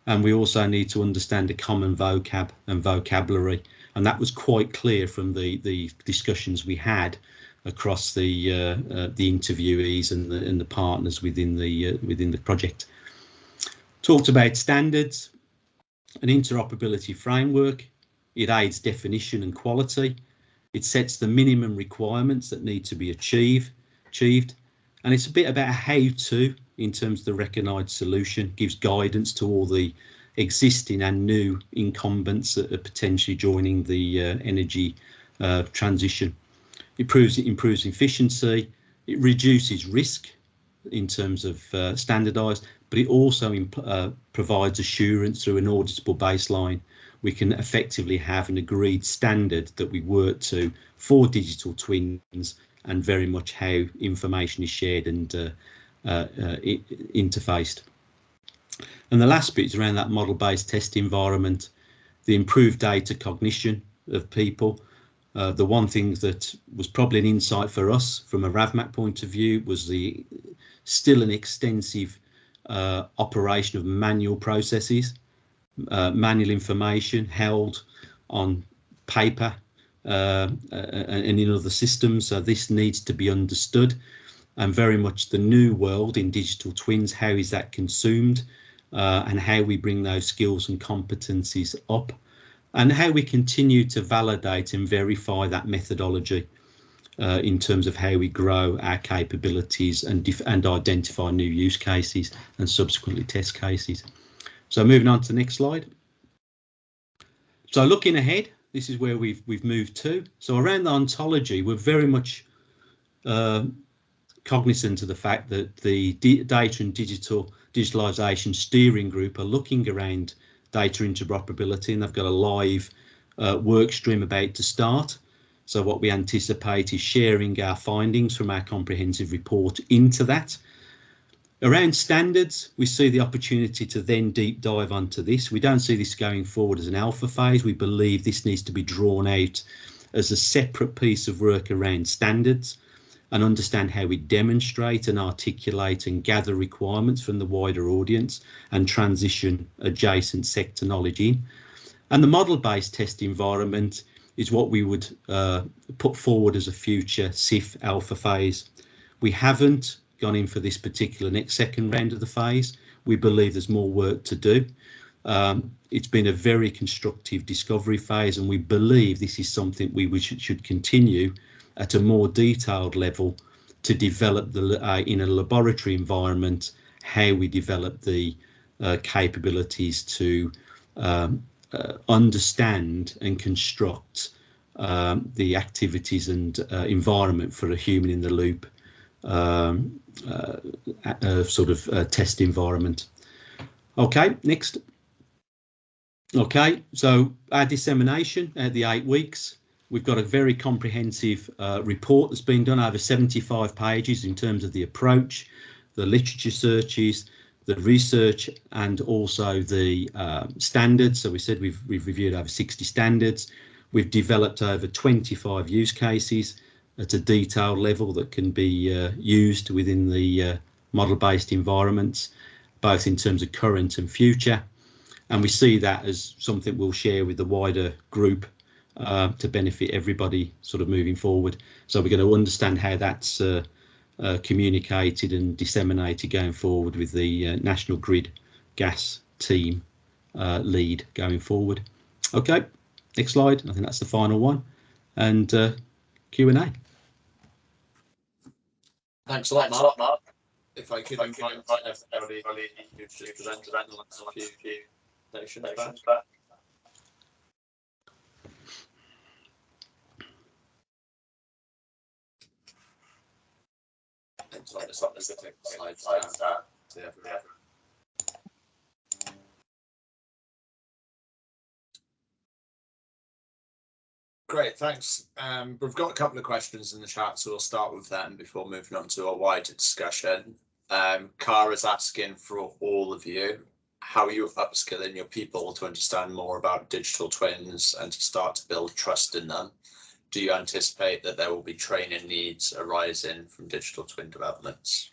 Speaker 5: and we also need to understand a common vocab and vocabulary. And that was quite clear from the discussions we had across the interviewees and the partners within the project. Talked about standards, an interoperability framework. It aids definition and quality. It sets the minimum requirements that need to be achieved. And it's a bit about how to, in terms of the recognised solution, gives guidance to all the existing and new incumbents that are potentially joining the energy transition. It improves efficiency. It reduces risk in terms of standardised, but it also provides assurance through an auditable baseline. We can effectively have an agreed standard that we work to for digital twins, and very much how information is shared and interfaced. And the last bit is around that model-based test environment, the improved data cognition of people. The one thing that was probably an insight for us from a RAVMAC point of view was the still an extensive operation of manual processes, manual information held on paper and in other systems. So this needs to be understood, and very much the new world in digital twins, how is that consumed, and how we bring those skills and competencies up, and how we continue to validate and verify that methodology in terms of how we grow our capabilities and identify new use cases and subsequently test cases. So moving on to the next slide. So looking ahead, this is where we've moved to. So around the ontology, we're very much cognizant of the fact that the data and digitalisation steering group are looking around data interoperability, and they've got a live work stream about to start. So what we anticipate is sharing our findings from our comprehensive report into that. Around standards, we see the opportunity to then deep dive onto this. We don't see this going forward as an alpha phase. We believe this needs to be drawn out as a separate piece of work around standards, and understand how we demonstrate and articulate and gather requirements from the wider audience and transition adjacent sector knowledge in. And the model-based test environment is what we would put forward as a future SIF alpha phase. We haven't gone in for this particular second round of the phase. We believe there's more work to do. It's been a very constructive discovery phase, and we believe this is something we should continue at a more detailed level to develop in a laboratory environment how we develop the capabilities to understand and construct the activities and environment for a human in the loop test environment. Okay, next. Okay, so our dissemination at the 8 weeks. We've got a very comprehensive report that's been done, over 75 pages in terms of the approach, the literature searches, the research, and also the standards. So we said we've reviewed over 60 standards. We've developed over 25 use cases at a detailed level that can be used within the model-based environments, both in terms of current and future. And we see that as something we'll share with the wider group to benefit everybody sort of moving forward. So we're going to understand how that's communicated and disseminated going forward with the National Grid Gas team lead going forward. Okay, next slide. I think that's the final one. And Q&A.
Speaker 1: Thanks a lot, Mark. If I could invite everybody who's just presented the last few stations back. Great, thanks. We've got a couple of questions in the chat, so we'll start with them before moving on to a wider discussion. Cara's asking for all of you, how are you upskilling your people to understand more about digital twins and to start to build trust in them? Do you anticipate that there will be training needs arising from digital twin developments?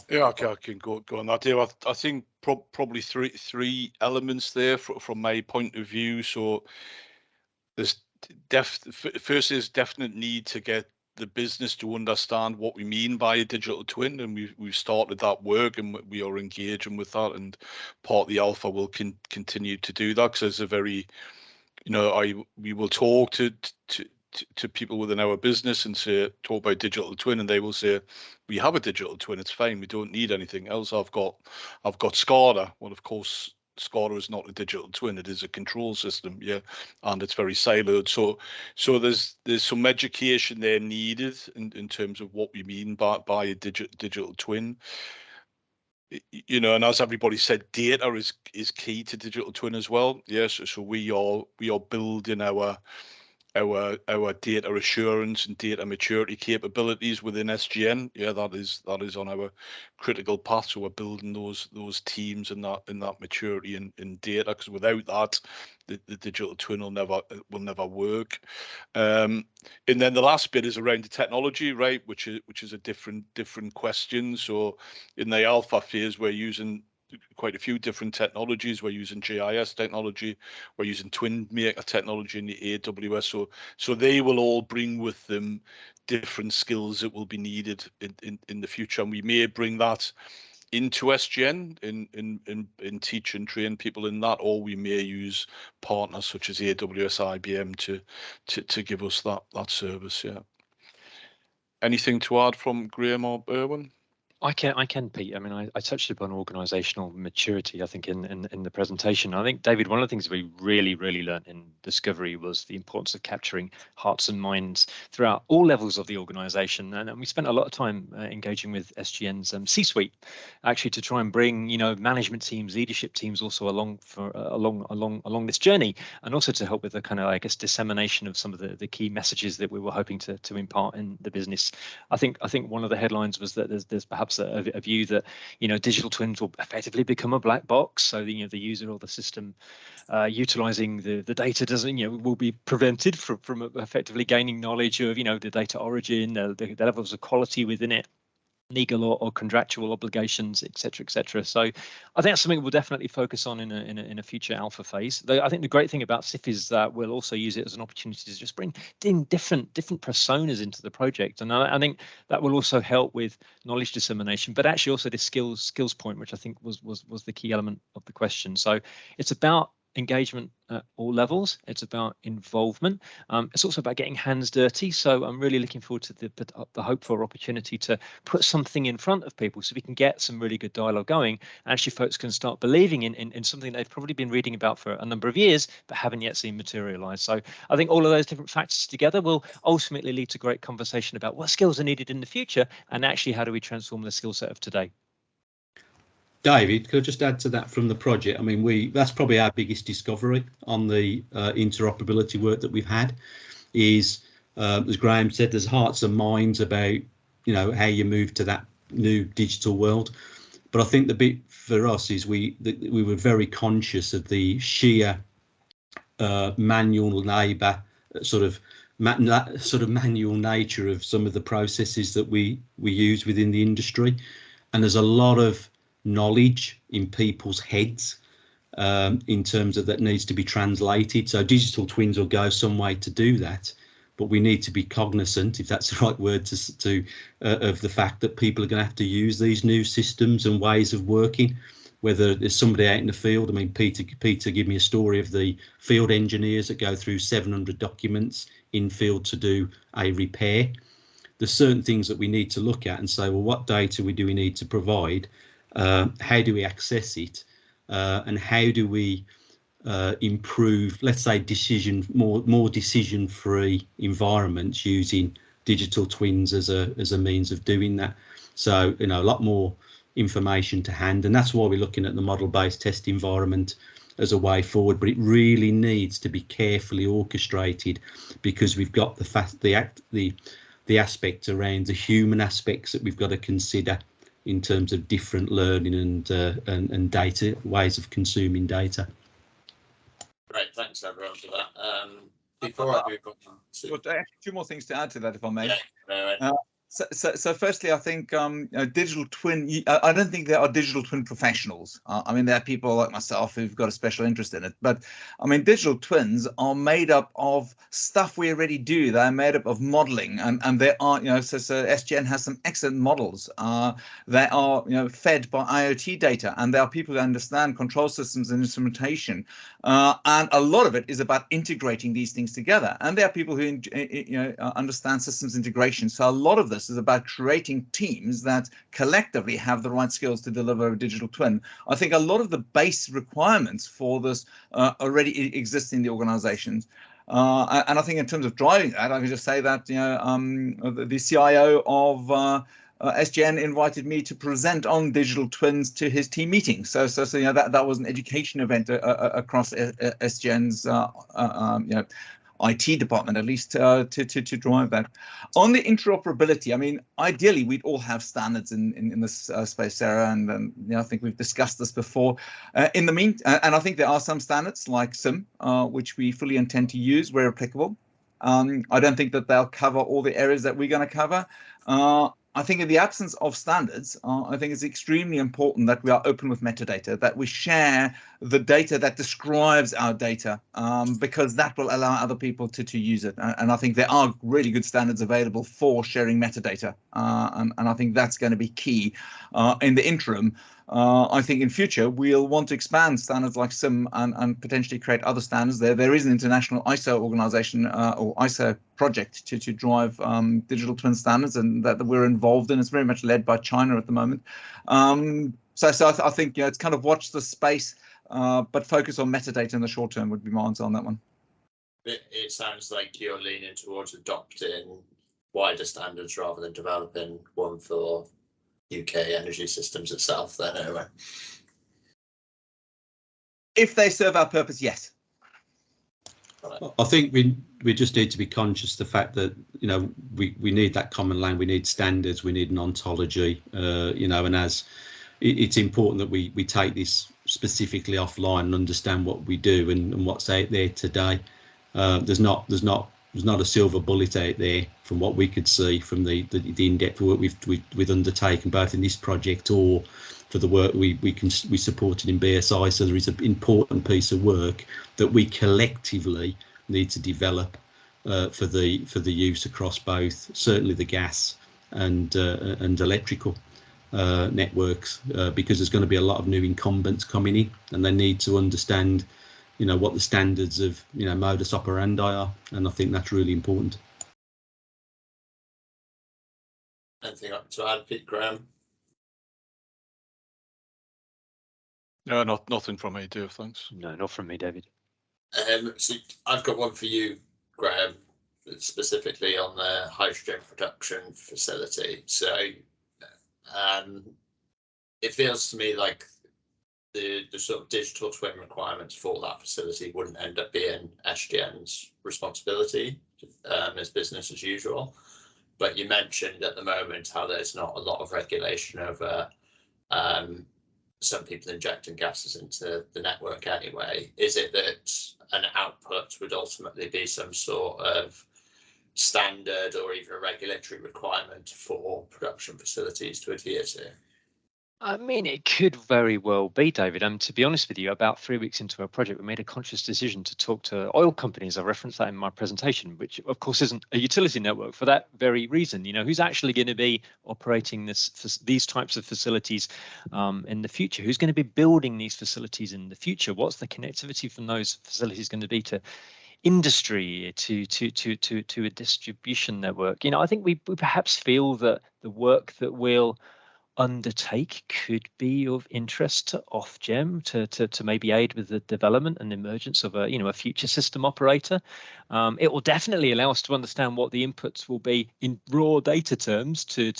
Speaker 2: Yeah, I can go on that. Yeah, I think probably three elements there from my point of view. So there's first is definite need to get the business to understand what we mean by a digital twin, and we've started that work and we are engaging with that, and part of the alpha will continue to do that, because there's a very, we will talk to people within our business and talk about digital twin, and they will say, we have a digital twin, it's fine, we don't need anything else. I've got SCADA. Well, of course, SCADA is not a digital twin, it is a control system, yeah, and it's very siloed. So there's some education there needed in terms of what we mean by a digital twin. And as everybody said, data is key to digital twin as well. Yes, so we are building our data assurance and data maturity capabilities within SGN. Yeah, that is on our critical path. So we're building those teams and that maturity in data, because without that, the digital twin will never work. And then the last bit is around the technology, right? Which is a different question. So in the alpha phase, we're using quite a few different technologies. We're using GIS technology, we're using twin maker technology in the AWS. So they will all bring with them different skills that will be needed in the future, and we may bring that into SGN in teach and train people in that, or we may use partners such as AWS, IBM to give us that service. Yeah. Anything to add from Graham or Erwin?
Speaker 4: I can, Pete. I mean, I touched upon organisational maturity, I think, in the presentation. I think, David, one of the things we really learned in Discovery was the importance of capturing hearts and minds throughout all levels of the organisation. And we spent a lot of time engaging with SGN's C-suite, actually, to try and bring, management teams, leadership teams also along this journey, and also to help with the kind of, I guess, dissemination of some of the key messages that we were hoping to impart in the business. I think one of the headlines was that there's perhaps a view that digital twins will effectively become a black box, so the user or the system utilizing the data will be prevented from effectively gaining knowledge of the data origin, the levels of quality within it, legal or contractual obligations, etc. So I think that's something we'll definitely focus on in a future alpha phase. I think the great thing about SIF is that we'll also use it as an opportunity to just bring different personas into the project, and I think that will also help with knowledge dissemination, but actually also this skills point, which I think was the key element of the question. So it's about engagement at all levels, it's about involvement, it's also about getting hands dirty. So I'm really looking forward to the hope for opportunity to put something in front of people so we can get some really good dialogue going, and actually folks can start believing in something they've probably been reading about for a number of years but haven't yet seen materialize. So I think all of those different factors together will ultimately lead to great conversation about what skills are needed in the future, and actually how do we transform the skill set of today.
Speaker 5: David, could I just add to that from the project? I mean, that's probably our biggest discovery on the interoperability work that we've had is, as Graham said, there's hearts and minds about, how you move to that new digital world. But I think the bit for us is we were very conscious of the sheer manual labour, sort of manual nature of some of the processes that we use within the industry, and there's a lot of knowledge in people's heads in terms of that needs to be translated. So digital twins will go some way to do that, but we need to be cognizant, if that's the right word, of the fact that people are going to have to use these new systems and ways of working, whether there's somebody out in the field. I mean, Peter gave me a story of the field engineers that go through 700 documents in field to do a repair. There's certain things that we need to look at and say, well, what data do we need to provide? How do we access it, and how do we improve, let's say, more decision-free environments using digital twins as a means of doing that? So a lot more information to hand, and that's why we're looking at the model-based test environment as a way forward. But it really needs to be carefully orchestrated, because we've got the aspect around the human aspects that we've got to consider in terms of different learning and data ways of consuming data.
Speaker 1: Great, thanks everyone for that. Before I move on to
Speaker 3: two more things to add to that, if I may.
Speaker 1: yeah,
Speaker 3: So firstly, I think digital twin. I don't think there are digital twin professionals. I mean, there are people like myself who've got a special interest in it. But I mean, digital twins are made up of stuff we already do. They're made up of modeling, and they are, so SGN has some excellent models. They are, fed by IoT data, and there are people who understand control systems and instrumentation. And a lot of it is about integrating these things together. And there are people who understand systems integration. So a lot of this is about creating teams that collectively have the right skills to deliver a digital twin. I think a lot of the base requirements for this already exist in the organizations. And I think in terms of driving that, I can just say that the CIO of SGN invited me to present on digital twins to his team meeting. So that was an education event across SGN's IT department, at least to drive that. On the interoperability, I mean, ideally we'd all have standards in this space, Sarah, and I think we've discussed this before. In the meantime, and I think there are some standards like SIM, which we fully intend to use where applicable. I don't think that they'll cover all the areas that we're going to cover. I think in the absence of standards, I think it's extremely important that we are open with metadata, that we share the data that describes our data, because that will allow other people to use it. And I think there are really good standards available for sharing metadata. And I think that's going to be key in the interim. I think in future we'll want to expand standards like SIM and potentially create other standards. There is an international ISO organization or ISO project to drive digital twin standards, and that we're involved in. It's very much led by China at the moment. So I think it's kind of watch the space, but focus on metadata in the short term would be my answer on that one.
Speaker 1: It sounds like you're leaning towards adopting wider standards rather than developing one for UK energy systems itself then, anyway.
Speaker 3: If they serve our purpose, yes.
Speaker 5: I think we just need to be conscious of the fact that we need that common language, we need standards, we need an ontology, and as it's important that we take this specifically offline and understand what we do and what's out there today. There's not a silver bullet out there from what we could see from the in-depth work we've undertaken both in this project or for the work we supported in BSI. So there is an important piece of work that we collectively need to develop for the use across both certainly the gas and electrical networks, because there's going to be a lot of new incumbents coming in and they need to understand what the standards of modus operandi are, and I think that's really important.
Speaker 1: Anything up to add, Pete, Graham?
Speaker 2: No, nothing from me, Dave. Thanks.
Speaker 4: No, not from me, David.
Speaker 1: So I've got one for you, Graham, specifically on the hydrogen production facility. So it feels to me like the sort of digital twin requirements for that facility wouldn't end up being SGN's responsibility as business as usual. But you mentioned at the moment how there's not a lot of regulation over some people injecting gases into the network anyway. Is it that an output would ultimately be some sort of standard or even a regulatory requirement for production facilities to adhere to?
Speaker 4: I mean, it could very well be, David. To be honest with you, about 3 weeks into our project, we made a conscious decision to talk to oil companies. I referenced that in my presentation, which of course isn't a utility network for that very reason. Who's actually going to be operating these types of facilities in the future? Who's going to be building these facilities in the future? What's the connectivity from those facilities going to be to industry, to a distribution network? I think we perhaps feel that the work that we'll undertake could be of interest to Ofgem to maybe aid with the development and emergence of a future system operator. It will definitely allow us to understand what the inputs will be in raw data terms to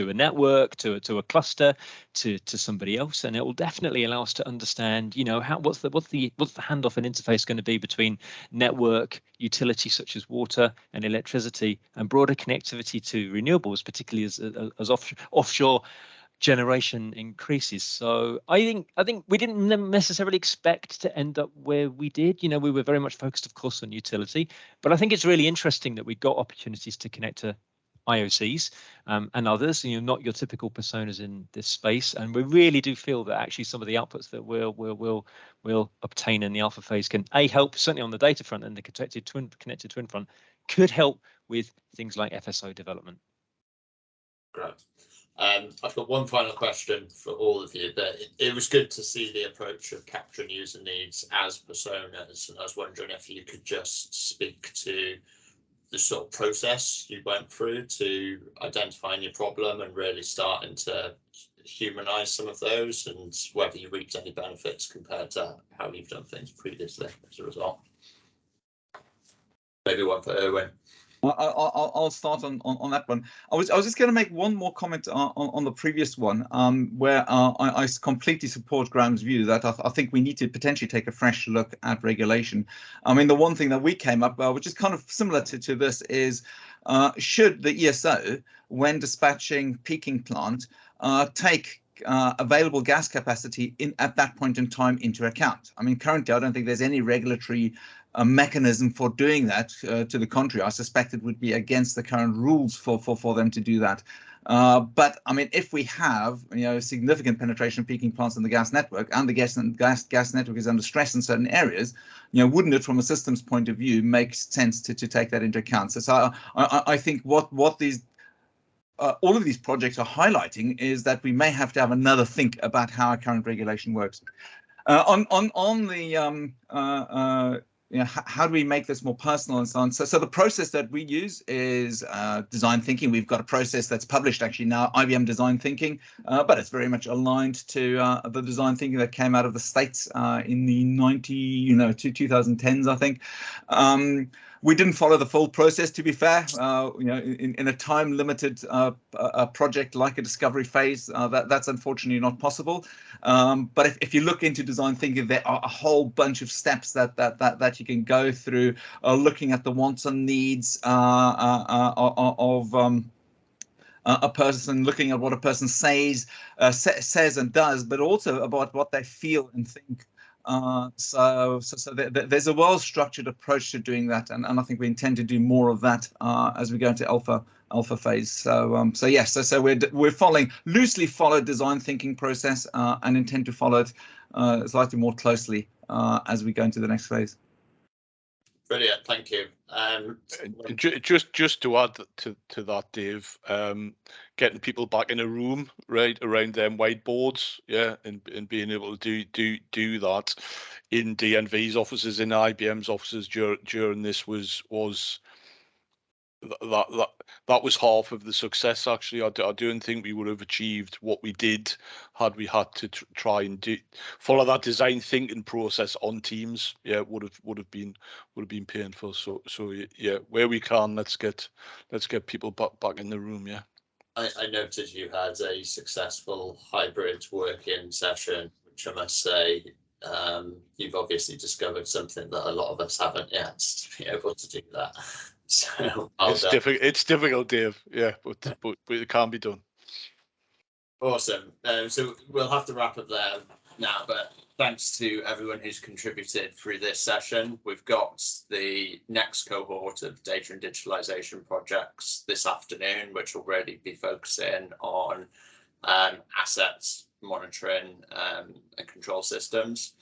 Speaker 4: a network, to a cluster, to somebody else, and it will definitely allow us to understand what's the handoff and interface going to be between network utilities such as water and electricity and broader connectivity to renewables, particularly as offshore generation increases. So I think we didn't necessarily expect to end up where we did. You know, we were very much focused, of course, on utility, but I think it's really interesting that we got opportunities to connect to IOCs and others, you know, not your typical personas in this space. And we really do feel that actually some of the outputs that we'll obtain in the alpha phase can help, certainly on the data front and the connected twin front, could help with things like FSO development.
Speaker 1: Great. I've got one final question for all of you, but it was good to see the approach of capturing user needs as personas, and I was wondering if you could just speak to the sort of process you went through to identifying your problem and really starting to humanize some of those, and whether you reaped any benefits compared to how you've done things previously as a result. Maybe one for Erwin.
Speaker 3: I'll start on that one. I was just going to make one more comment on the previous one, where I completely support Graham's view that I think we need to potentially take a fresh look at regulation. I mean, the one thing that we came up with, which is kind of similar to this, is should the ESO, when dispatching peaking plant, take available gas capacity at that point in time into account. I mean, currently, I don't think there's any regulatory mechanism for doing that. To the contrary, I suspect it would be against the current rules for them to do that. But I mean, if we have, you know, significant penetration of peaking plants in the gas network, and the gas network is under stress in certain areas, you know, wouldn't it, from a systems point of view, make sense to take that into account? So I think what these all of these projects are highlighting is that we may have to have another think about how our current regulation works. On the you know, how do we make this more personal and so on? So the process that we use is design thinking. We've got a process that's published actually now, IBM Design Thinking, but it's very much aligned to the design thinking that came out of the States in the 2010s, I think. We didn't follow the full process, to be fair. You know, in a time-limited project like a discovery phase, that's unfortunately not possible. But if you look into design thinking, there are a whole bunch of steps that you can go through, looking at the wants and needs of a person, looking at what a person says and does, but also about what they feel and think. So there's a well-structured approach to doing that, and I think we intend to do more of that as we go into alpha phase. So yes, so we're loosely follow design thinking process and intend to follow it slightly more closely as we go into the next phase.
Speaker 1: Brilliant, thank you.
Speaker 2: Just to add to that, Dave, getting people back in a room, right, around them whiteboards, yeah, and being able to do that in DNV's offices, in IBM's offices during this was that was half of the success. Actually, I don't think we would have achieved what we did had we had to try and follow that design thinking process on Teams. Yeah, would have been painful. So yeah, where we can, let's get people back in the room. Yeah.
Speaker 1: I noted you had a successful hybrid working session, which I must say, you've obviously discovered something that a lot of us haven't yet, to be able to do that. So
Speaker 2: it's difficult, Dave. Yeah, but it can be done.
Speaker 1: Awesome. So we'll have to wrap up there now, but thanks to everyone who's contributed through this session. We've got the next cohort of data and digitalisation projects this afternoon, which will really be focusing on assets monitoring and control systems.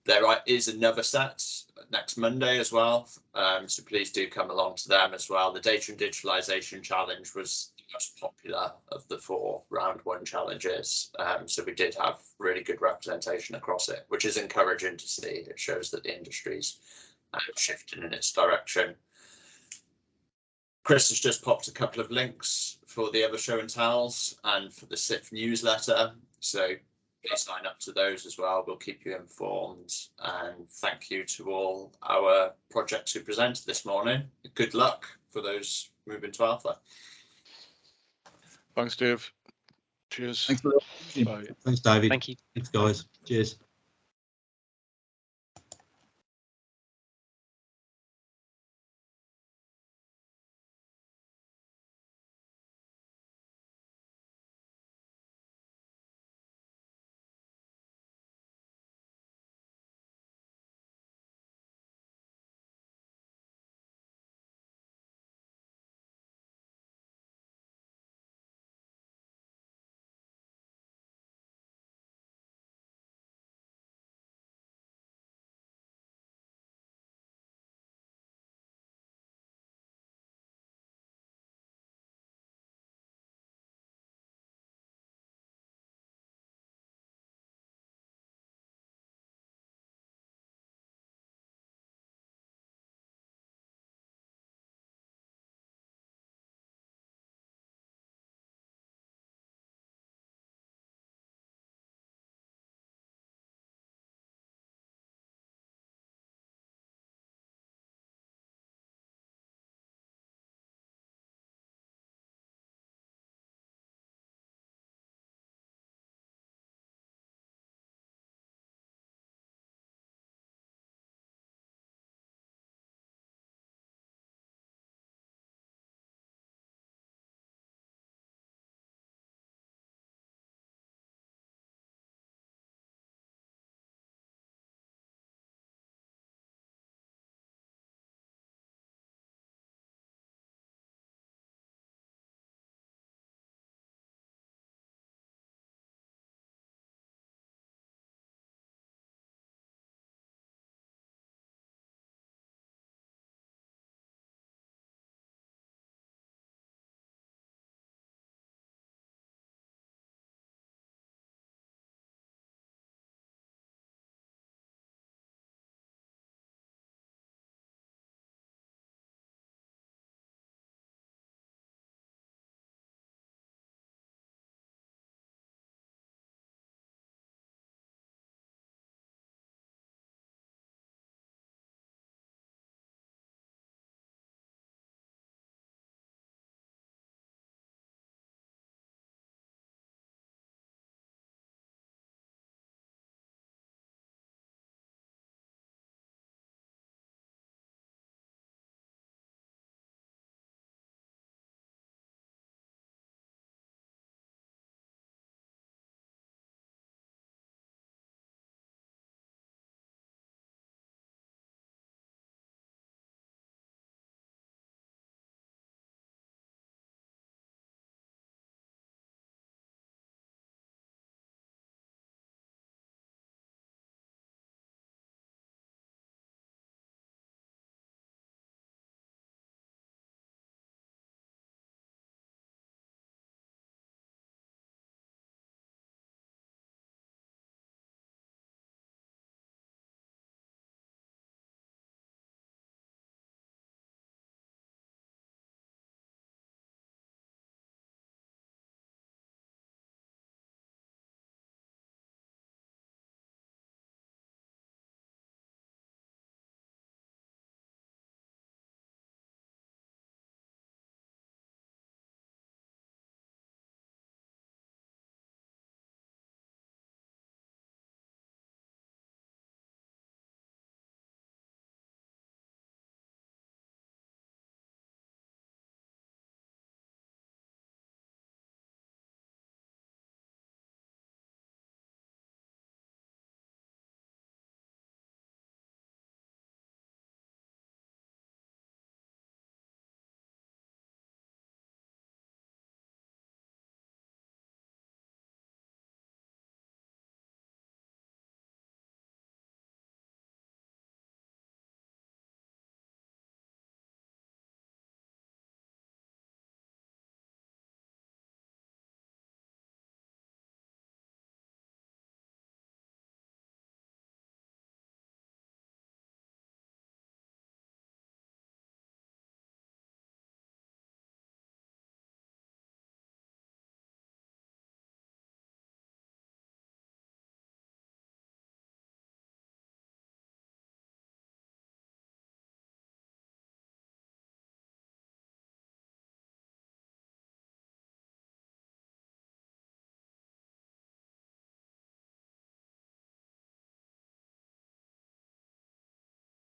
Speaker 1: There is another set next Monday as well, so please do come along to them as well. The Data and Digitalisation Challenge was the most popular of the 4 round 1 challenges, so we did have really good representation across it, which is encouraging to see. It shows that the industry's shifting in its direction. Chris has just popped a couple of links for the other show and tells and for the SIF newsletter, so please sign up to those as well. We'll keep you informed, and thank you to all our projects who presented this morning. Good luck for those moving to alpha.
Speaker 2: Thanks, Dave. Cheers.
Speaker 3: Thanks for the opportunity.
Speaker 2: Bye.
Speaker 5: Thanks, David.
Speaker 4: Thank you.
Speaker 5: Thanks, guys. Cheers.